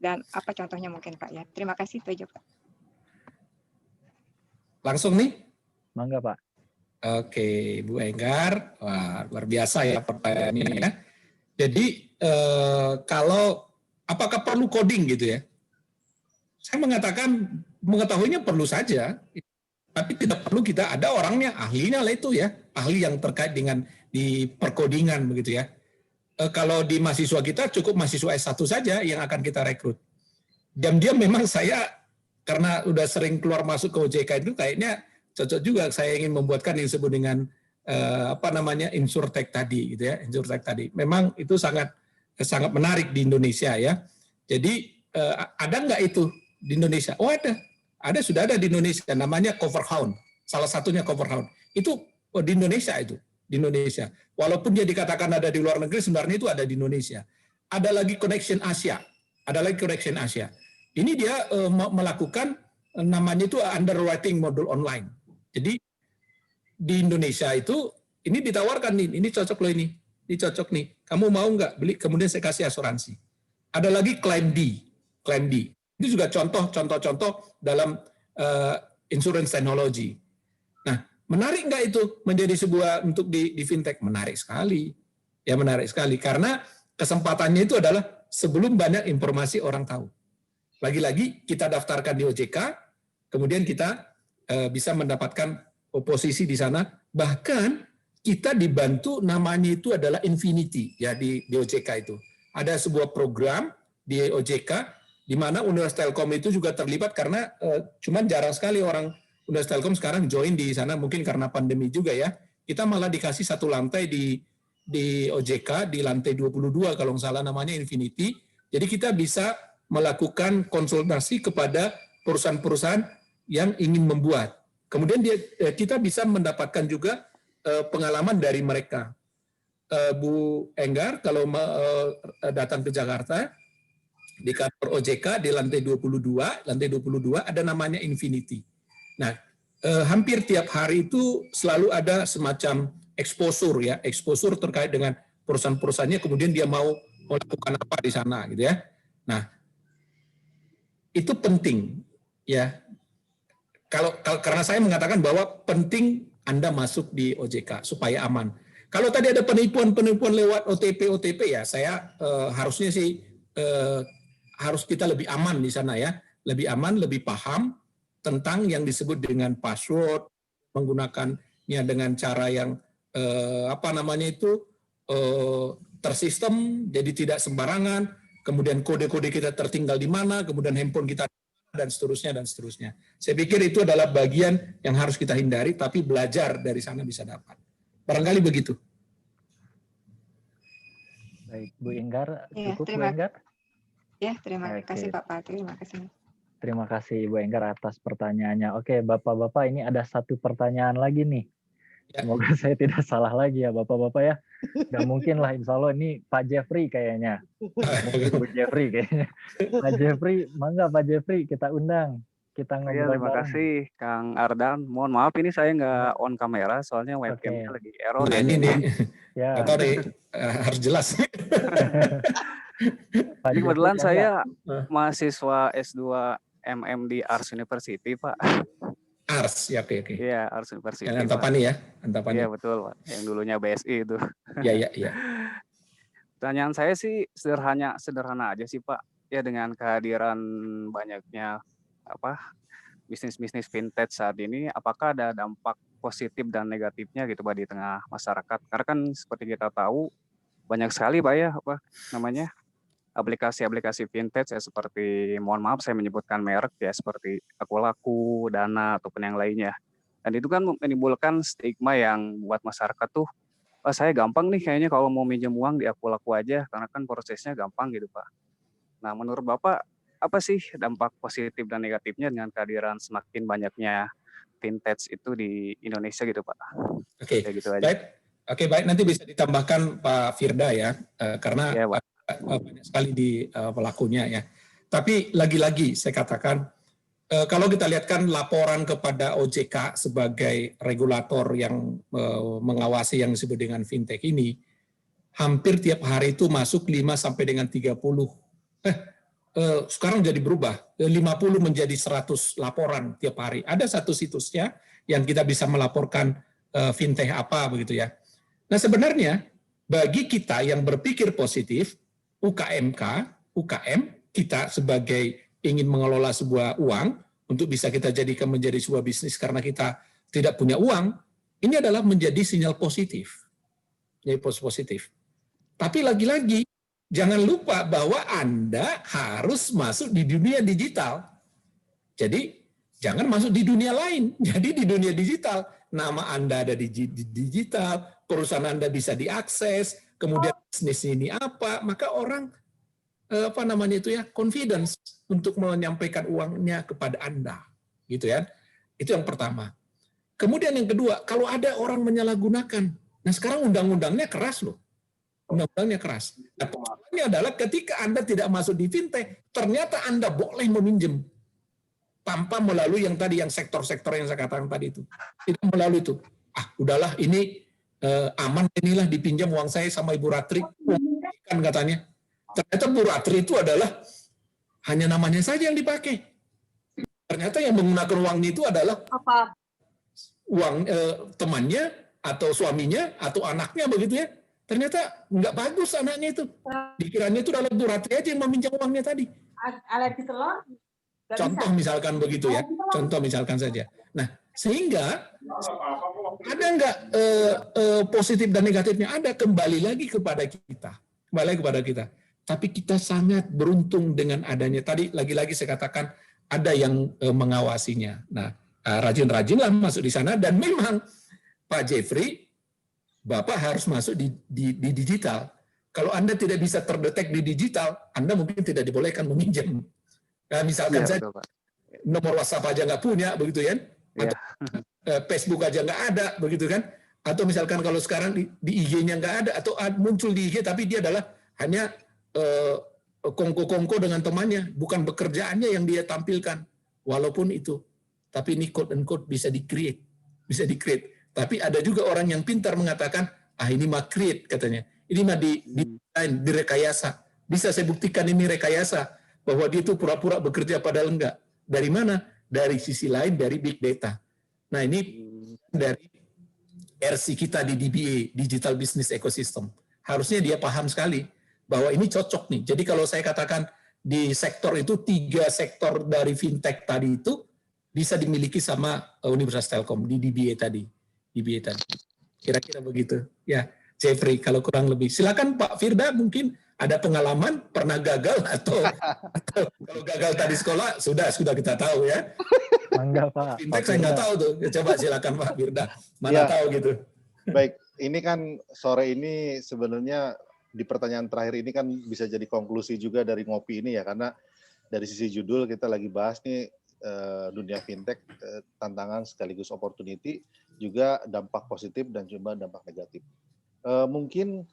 Dan apa contohnya mungkin Pak ya? Terima kasih itu aja Pak. Langsung nih? Mangga Pak. Oke, Bu Enggar, wah luar biasa ya pertanyaannya ya. Jadi kalau apakah perlu coding gitu ya? Saya mengatakan mengetahuinya perlu saja, tapi tidak perlu kita ada orangnya ahlinya lah itu ya, ahli yang terkait dengan di perkodingan begitu ya. Kalau di mahasiswa kita cukup mahasiswa S1 saja yang akan kita rekrut. Diam-diam memang saya karena udah sering keluar masuk ke OJK itu kayaknya cocok juga saya ingin membuatkan yang disebut dengan insurtech tadi gitu ya, insurtech tadi. Memang itu sangat menarik di Indonesia ya. Jadi ada nggak itu di Indonesia? Oh ada sudah ada di Indonesia. Namanya Coverhound. Salah satunya Coverhound. Itu di Indonesia itu, di Indonesia. Walaupun dia dikatakan ada di luar negeri, sebenarnya itu ada di Indonesia. Ada lagi Connection Asia. Ini dia melakukan namanya itu underwriting modul online. Jadi di Indonesia itu ini ditawarkan nih, ini cocok loh ini cocok nih. Kamu mau nggak beli? Kemudian saya kasih asuransi. Ada lagi Claim D. Itu juga contoh dalam insurance technology. Nah, menarik nggak itu menjadi sebuah untuk di fintech? Menarik sekali. Ya menarik sekali karena kesempatannya itu adalah sebelum banyak informasi orang tahu. Lagi-lagi kita daftarkan di OJK, kemudian kita bisa mendapatkan posisi di sana. Bahkan kita dibantu namanya itu adalah Infinity ya di OJK itu. Ada sebuah program di OJK di mana Universitas Telkom itu juga terlibat karena cuman jarang sekali orang Universitas Telkom sekarang join di sana mungkin karena pandemi juga ya. Kita malah dikasih satu lantai di OJK di lantai 22 kalau nggak salah namanya Infinity. Jadi kita bisa melakukan konsultasi kepada perusahaan-perusahaan yang ingin membuat. Kemudian kita bisa mendapatkan juga pengalaman dari mereka. Bu Enggar, kalau datang ke Jakarta, di kantor OJK di lantai 22 ada namanya Infinity. Nah, hampir tiap hari itu selalu ada semacam exposure terkait dengan perusahaan-perusahaannya, kemudian dia mau melakukan apa di sana gitu ya. Nah, itu penting ya. Karena saya mengatakan bahwa penting Anda masuk di OJK supaya aman. Kalau tadi ada penipuan lewat OTP ya, saya harusnya sih harus kita lebih aman di sana ya, lebih aman, lebih paham tentang yang disebut dengan password, menggunakannya dengan cara yang tersistem, jadi tidak sembarangan. Kemudian kode-kode kita tertinggal di mana, kemudian handphone kita dan seterusnya. Saya pikir itu adalah bagian yang harus kita hindari, tapi belajar dari sana bisa dapat. Barangkali begitu. Baik, Bu Enggar, Ya, cukup Bu Enggar? Ya, terima kasih Pak Palti, terima kasih. Terima kasih Bu Enggar atas pertanyaannya. Oke, Bapak-Bapak, ini ada satu pertanyaan lagi nih. Semoga saya tidak salah lagi ya Bapak-Bapak ya. Gak mungkin lah, insya Allah ini Pak Jeffrey kayaknya. Mungkin Bu Jeffrey kayaknya. Pak Jeffrey, mangga Pak Jeffrey kita undang. kita Iya, ngobrol terima bareng. kasih Kang Ardan. Mohon maaf ini saya nggak on kamera soalnya webcamnya lagi error. Nah ini nih, Ya. atau nih harus jelas. Pak Ini Jeffrey kebetulan bangga. saya mahasiswa S2 MM di Ars University, Pak. Ars, ya oke. Iya, Ars University. Yang Pak. Antapani ya, Antapani. Iya, betul, Pak. Yang dulunya BSI itu. Iya. Pertanyaan saya sih sederhana aja sih, Pak. Ya dengan kehadiran banyaknya bisnis-bisnis fintech saat ini, apakah ada dampak positif dan negatifnya gitu Pak di tengah masyarakat? Karena kan seperti kita tahu banyak sekali Pak ya aplikasi-aplikasi fintech ya seperti, mohon maaf saya menyebutkan merek ya, seperti Akulaku, Dana ataupun yang lainnya. Dan itu kan menimbulkan stigma yang buat masyarakat tuh, saya gampang nih kayaknya kalau mau minjem uang di Akulaku aja karena kan prosesnya gampang gitu Pak. Nah, menurut Bapak, apa sih dampak positif dan negatifnya dengan kehadiran semakin banyaknya fintech itu di Indonesia gitu, Pak? Oke, gitu aja. baik. Oke, baik. Nanti bisa ditambahkan Pak Firda ya, karena Ya, Pak. banyak sekali di pelakunya ya. Tapi lagi-lagi saya katakan, kalau kita lihatkan laporan kepada OJK sebagai regulator yang mengawasi yang disebut dengan fintech ini, hampir tiap hari itu masuk 5 sampai dengan 30. Sekarang jadi berubah, 50 menjadi 100 laporan tiap hari. Ada satu situsnya yang kita bisa melaporkan fintech apa begitu ya. Nah sebenarnya bagi kita yang berpikir positif, UKM kita sebagai ingin mengelola sebuah uang untuk bisa kita jadikan menjadi sebuah bisnis karena kita tidak punya uang, ini adalah menjadi sinyal positif. Jadi positif. Tapi lagi-lagi jangan lupa bahwa Anda harus masuk di dunia digital. Jadi jangan masuk di dunia lain. Jadi di dunia digital, nama Anda ada di digital, perusahaan Anda bisa diakses, kemudian bisnis ini apa, maka orang confidence untuk menyampaikan uangnya kepada Anda, gitu ya. Itu yang pertama. Kemudian yang kedua, kalau ada orang menyalahgunakan, nah sekarang undang-undangnya keras loh. Undang-undangnya keras. Nah, persoalannya adalah ketika Anda tidak masuk di fintech, ternyata Anda boleh meminjam tanpa melalui yang tadi, yang sektor-sektor yang saya katakan tadi itu. Tidak melalui itu. Udahlah ini aman, inilah dipinjam uang saya sama Ibu Ratri, kan katanya. Ternyata Bu Ratri itu adalah hanya namanya saja yang dipakai. Ternyata yang menggunakan uangnya itu adalah uang temannya atau suaminya atau anaknya begitu ya. Ternyata nggak bagus anaknya itu. Dikiranya itu adalah Bu Ratri aja yang meminjam uangnya tadi. Alergi telur? Contoh misalkan begitu ya. Contoh misalkan saja. Nah, sehingga ada nggak positif dan negatifnya? Ada, kembali lagi kepada kita. Kembali lagi kepada kita. Tapi kita sangat beruntung dengan adanya. Tadi lagi-lagi saya katakan ada yang mengawasinya. Nah, rajin-rajinlah masuk di sana. Dan memang Pak Jeffrey, Bapak harus masuk di digital. Kalau Anda tidak bisa terdetek di digital, Anda mungkin tidak dibolehkan meminjam. Nah, misalkan saja nomor WhatsApp aja nggak punya, begitu kan? Atau Facebook aja nggak ada, begitu kan? Atau misalkan kalau sekarang di IG-nya nggak ada, atau muncul di IG tapi dia adalah hanya kongko-kongko dengan temannya, bukan pekerjaannya yang dia tampilkan. Walaupun itu, tapi ini quote and quote bisa di-create, bisa di-create. Tapi ada juga orang yang pintar mengatakan, ini mah create katanya. Ini mah di-design, direkayasa. Bisa saya buktikan ini rekayasa, bahwa dia itu pura-pura bekerja padahal enggak. Dari mana? Dari sisi lain, dari big data. Nah ini dari RC kita di DBA, Digital Business Ecosystem. Harusnya dia paham sekali bahwa ini cocok nih. Jadi kalau saya katakan di sektor itu 3 sektor dari fintech tadi itu bisa dimiliki sama Universitas Telkom di DBA tadi. Kira-kira begitu. Ya, Jeffrey kalau kurang lebih. Silakan Pak Firda, mungkin ada pengalaman pernah gagal atau kalau gagal tadi sekolah sudah kita tahu ya. Enggak Pak. Fintech saya nggak tahu tuh. Coba silakan Pak Firda. Mana tahu gitu. Baik, ini kan sore ini sebenarnya di pertanyaan terakhir ini kan bisa jadi konklusi juga dari ngopi ini ya, karena dari sisi judul kita lagi bahas nih dunia fintech, tantangan sekaligus opportunity, juga dampak positif dan juga dampak negatif. Mungkin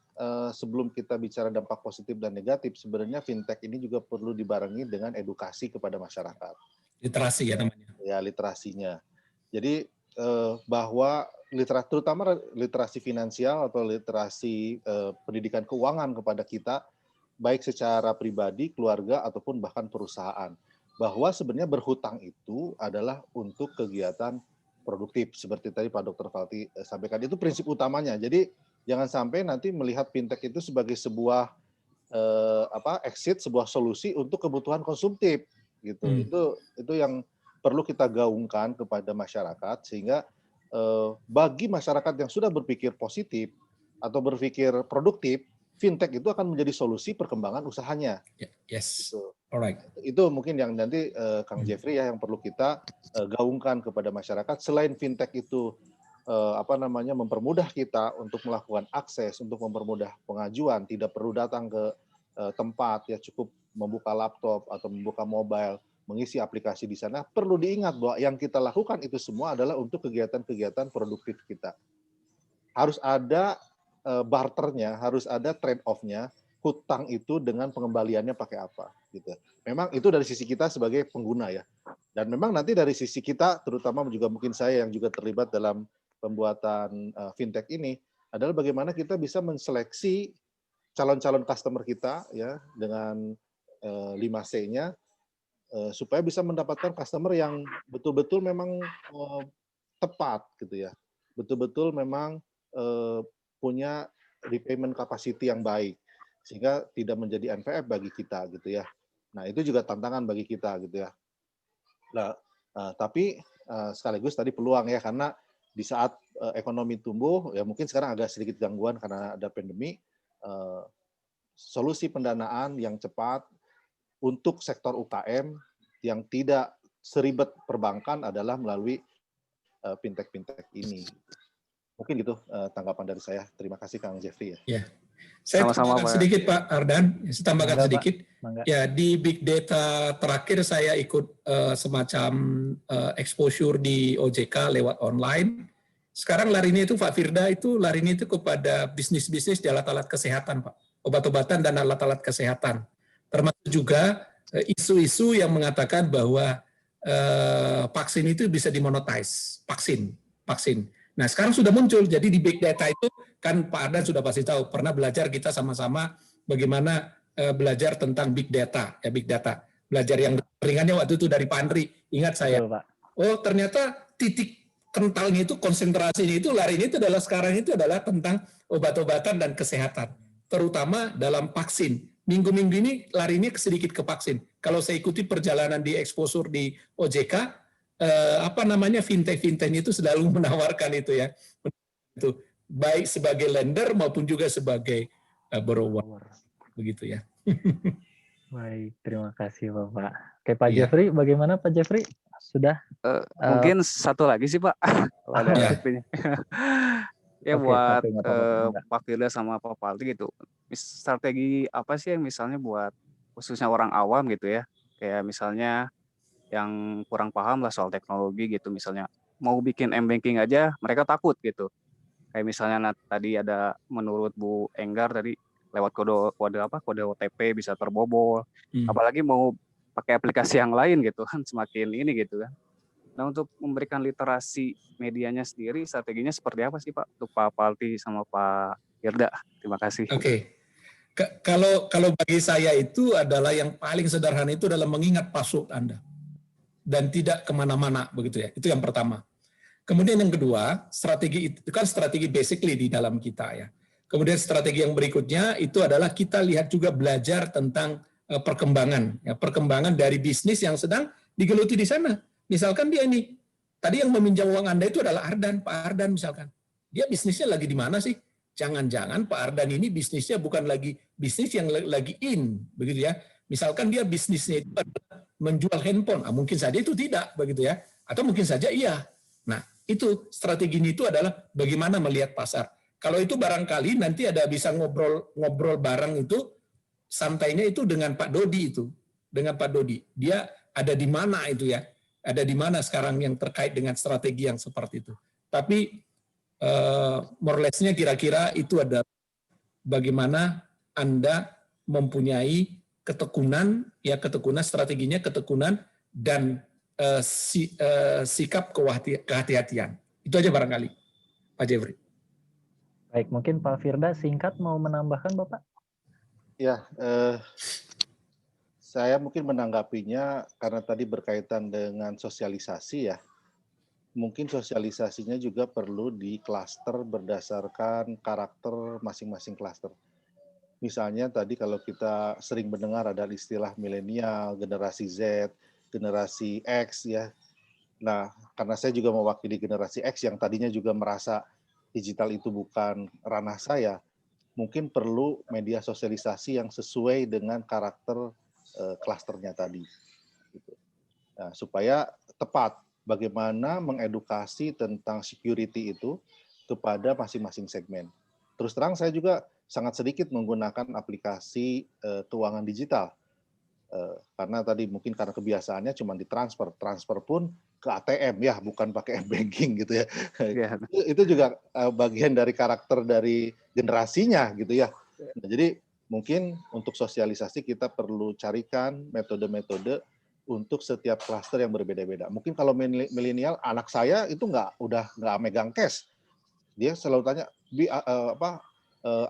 sebelum kita bicara dampak positif dan negatif, sebenarnya fintech ini juga perlu dibarengi dengan edukasi kepada masyarakat. Literasi ya namanya. Ya, literasinya. Jadi bahwa terutama literasi finansial atau literasi pendidikan keuangan kepada kita, baik secara pribadi, keluarga, ataupun bahkan perusahaan. Bahwa sebenarnya berhutang itu adalah untuk kegiatan produktif. Seperti tadi Pak Dr. Falti sampaikan, itu prinsip utamanya. Jadi jangan sampai nanti melihat fintech itu sebagai sebuah exit, sebuah solusi untuk kebutuhan konsumtif. Gitu. Itu yang perlu kita gaungkan kepada masyarakat, sehingga bagi masyarakat yang sudah berpikir positif atau berpikir produktif, fintech itu akan menjadi solusi perkembangan usahanya. Yes. Gitu. Alright. Itu mungkin yang nanti Kang Jeffrey ya yang perlu kita gaungkan kepada masyarakat. Selain fintech itu mempermudah kita untuk melakukan akses, untuk mempermudah pengajuan, tidak perlu datang ke tempat, ya cukup membuka laptop atau membuka mobile, mengisi aplikasi di sana. Perlu diingat bahwa yang kita lakukan itu semua adalah untuk kegiatan-kegiatan produktif kita. Harus ada barternya, harus ada trade-off-nya, hutang itu dengan pengembaliannya pakai apa. Gitu. Memang itu dari sisi kita sebagai pengguna ya. Dan memang nanti dari sisi kita, terutama juga mungkin saya yang juga terlibat dalam pembuatan fintech ini, adalah bagaimana kita bisa menseleksi calon-calon customer kita ya dengan 5C-nya, supaya bisa mendapatkan customer yang betul-betul memang tepat gitu ya, betul-betul memang punya repayment capacity yang baik, sehingga tidak menjadi NPF bagi kita gitu ya. Nah itu juga tantangan bagi kita gitu ya. Nah tapi sekaligus tadi peluang ya, karena di saat ekonomi tumbuh ya mungkin sekarang agak sedikit gangguan karena ada pandemi, solusi pendanaan yang cepat untuk sektor UKM yang tidak seribet perbankan adalah melalui fintech-fintech ini. Mungkin gitu tanggapan dari saya. Terima kasih Kang Jeffrey ya. Saya tambahkan sedikit Pak Ardan, saya tambahkan sedikit. Mangga. Ya di big data terakhir saya ikut semacam exposure di OJK lewat online. Sekarang larinya itu Pak Firda itu larinya itu kepada bisnis-bisnis di alat-alat kesehatan Pak, obat-obatan dan alat-alat kesehatan. Termasuk juga isu-isu yang mengatakan bahwa vaksin itu bisa dimonetize, vaksin. Nah sekarang sudah muncul, jadi di big data itu kan Pak Ardan sudah pasti tahu, pernah belajar kita sama-sama bagaimana belajar tentang big data, ya big data. Belajar yang ringannya waktu itu dari Pak Andri, ingat saya. Betul, Pak. Oh ternyata titik kentalnya itu, konsentrasinya itu, larinya itu adalah sekarang itu adalah tentang obat-obatan dan kesehatan, terutama dalam vaksin. Minggu-minggu ini larinya sedikit ke vaksin. Kalau saya ikuti perjalanan di exposure di OJK, fintech-fintech itu selalu menawarkan itu ya, itu baik sebagai lender maupun juga sebagai borrower, begitu ya. Baik, terima kasih Bapak. Oke Pak Jeffrey, bagaimana Pak Jeffrey? Sudah? Mungkin satu lagi sih Pak. Ya Oke, buat satu, nggak apa-apa. Pak Firda sama Pak Falti gitu. Strategi apa sih yang misalnya buat khususnya orang awam gitu ya, kayak misalnya yang kurang paham lah soal teknologi gitu, misalnya mau bikin m-banking aja mereka takut gitu. Kayak misalnya tadi ada menurut Bu Enggar tadi lewat kode OTP bisa terbobol. Apalagi mau pakai aplikasi yang lain gitu kan, semakin ini gitu kan. Nah untuk memberikan literasi medianya sendiri, strateginya seperti apa sih Pak untuk Pak Falti sama Pak Firda? Terima kasih. Oke. Kalau bagi saya itu adalah yang paling sederhana itu adalah mengingat password Anda dan tidak kemana-mana begitu ya. Itu yang pertama. Kemudian yang kedua, strategi itu kan strategi basically di dalam kita ya. Kemudian strategi yang berikutnya itu adalah kita lihat juga belajar tentang perkembangan dari bisnis yang sedang digeluti di sana. Misalkan dia ini, tadi yang meminjam uang Anda itu adalah Pak Ardan misalkan. Dia bisnisnya lagi di mana sih? Jangan-jangan Pak Ardan ini bisnisnya bukan lagi bisnis yang lagi in, begitu ya. Misalkan dia bisnisnya itu adalah menjual handphone, mungkin saja itu tidak, begitu ya. Atau mungkin saja iya. Nah, itu strateginya itu adalah bagaimana melihat pasar. Kalau itu barangkali nanti ada bisa ngobrol bareng itu, santainya itu dengan Pak Dodi itu. Dengan Pak Dodi. Dia ada di mana itu ya. Ada di mana sekarang yang terkait dengan strategi yang seperti itu. Tapi more or less-nya kira-kira itu ada bagaimana Anda mempunyai ketekunan, ya ketekunan strateginya, ketekunan dan sikap kehati-hatian. Itu aja barangkali, Pak Jeffrey. Baik, mungkin Pak Firda singkat mau menambahkan Bapak? Ya, saya mungkin menanggapinya karena tadi berkaitan dengan sosialisasi ya. Mungkin sosialisasinya juga perlu di klaster berdasarkan karakter masing-masing klaster. Misalnya tadi kalau kita sering mendengar ada istilah milenial, generasi Z, generasi X ya. Nah, karena saya juga mewakili generasi X yang tadinya juga merasa digital itu bukan ranah saya, mungkin perlu media sosialisasi yang sesuai dengan karakter klasternya tadi. Nah, supaya tepat bagaimana mengedukasi tentang security itu kepada masing-masing segmen. Terus terang saya juga sangat sedikit menggunakan aplikasi keuangan digital. Karena tadi mungkin karena kebiasaannya cuma ditransfer. Transfer pun ke ATM ya, bukan pakai m-banking gitu ya. Yeah. Itu juga bagian dari karakter dari generasinya gitu ya. Nah, jadi mungkin untuk sosialisasi kita perlu carikan metode-metode untuk setiap klaster yang berbeda-beda. Mungkin kalau milenial, anak saya itu udah nggak megang cash. Dia selalu tanya,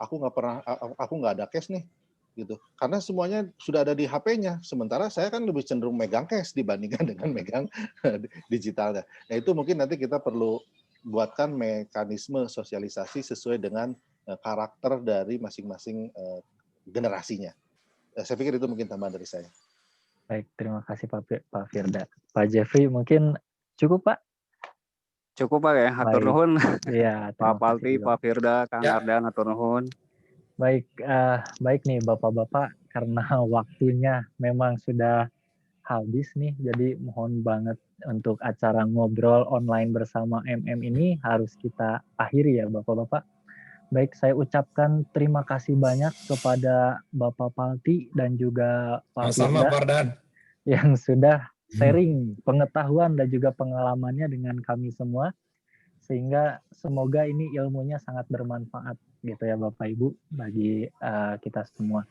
aku nggak ada cash nih, gitu. Karena semuanya sudah ada di HP-nya. Sementara saya kan lebih cenderung megang cash dibandingkan dengan megang digitalnya. Nah itu mungkin nanti kita perlu buatkan mekanisme sosialisasi sesuai dengan karakter dari masing-masing generasinya. Saya pikir itu mungkin tambahan dari saya. Baik, terima kasih Pak Firda. Pak Jeffrey mungkin cukup Pak? Cukup Pak ya, hatur nuhun. Iya, Pak Palti, Pak Firda, Kang Ardan, hatur nuhun. Baik, baik nih Bapak-Bapak, karena waktunya memang sudah habis nih, jadi mohon banget untuk acara ngobrol online bersama MM ini harus kita akhiri ya Bapak-Bapak. Baik, saya ucapkan terima kasih banyak kepada Bapak Palti dan juga Pak Firda yang sudah sharing pengetahuan dan juga pengalamannya dengan kami semua, sehingga semoga ini ilmunya sangat bermanfaat gitu ya Bapak Ibu bagi kita semua.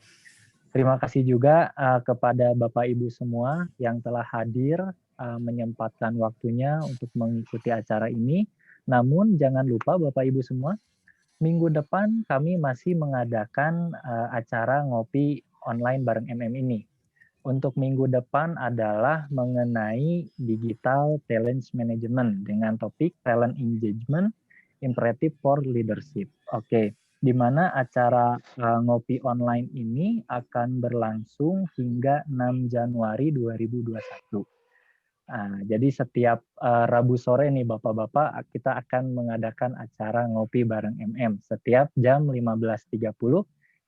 Terima kasih juga kepada Bapak Ibu semua yang telah hadir menyempatkan waktunya untuk mengikuti acara ini. Namun jangan lupa Bapak Ibu semua, minggu depan kami masih mengadakan acara ngopi online bareng MM ini. Untuk minggu depan adalah mengenai digital talent management dengan topik talent engagement imperative for leadership. Oke, di mana acara ngopi online ini akan berlangsung hingga 6 Januari 2021. Nah, jadi setiap Rabu sore nih Bapak-Bapak kita akan mengadakan acara ngopi bareng MM setiap jam 15.30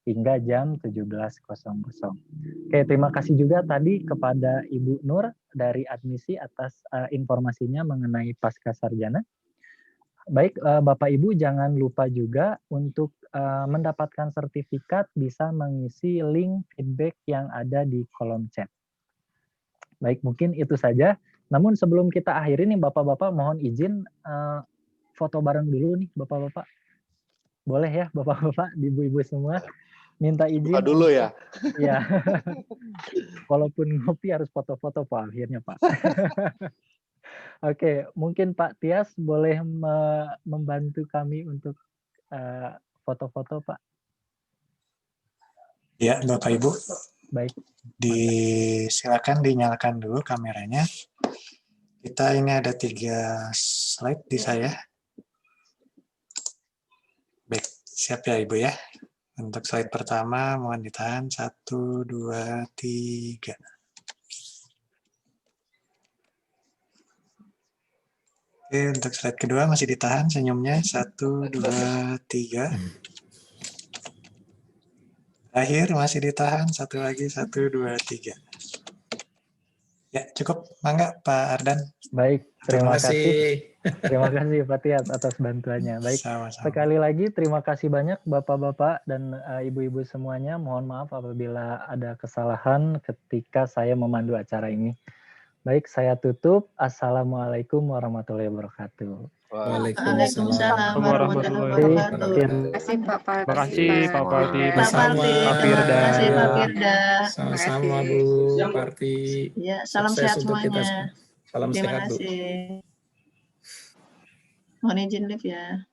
hingga jam 17.00. Oke, terima kasih juga tadi kepada Ibu Nur dari admisi atas informasinya mengenai pasca sarjana. Baik, Bapak Ibu jangan lupa juga untuk mendapatkan sertifikat bisa mengisi link feedback yang ada di kolom chat. Baik, mungkin itu saja. Namun sebelum kita akhiri nih Bapak-Bapak mohon izin foto bareng dulu nih Bapak-Bapak. Boleh ya Bapak-Bapak, Ibu-Ibu semua. Minta izin. Buka dulu ya. Ya. Walaupun ngopi harus foto-foto Pak akhirnya Pak. Oke, mungkin Pak Tias boleh membantu kami untuk foto-foto Pak. Ya, Bapak Ibu. Baik. Silakan dinyalakan dulu kameranya. Kita ini ada 3 slide di saya. Baik, siap ya Ibu ya. Untuk slide pertama mohon ditahan 1, 2, 3. Oke, untuk slide kedua masih ditahan senyumnya 1, 2, 3. Terakhir masih ditahan satu lagi 1, 2, 3. Ya cukup, mangga Pak Ardan. Baik, terima kasih. Terima kasih Pak Tias atas bantuannya. Baik, sama-sama. Sekali lagi terima kasih banyak Bapak-Bapak dan Ibu-Ibu semuanya. Mohon maaf apabila ada kesalahan ketika saya memandu acara ini. Baik, saya tutup. Assalamualaikum warahmatullahi wabarakatuh. Waalaikumsalam warahmatullahi wabarakatuh. Terima kasih Pak Palti. Terima kasih Pak Palti. Pak Palti. Firda. Terima kasih Pak Firda. Sama-sama Bu Parti. Ya, salam Sukses sehat untuk kita semuanya. semua. Salam Terima sehat, Bu. kasih. Mohon izin live ya.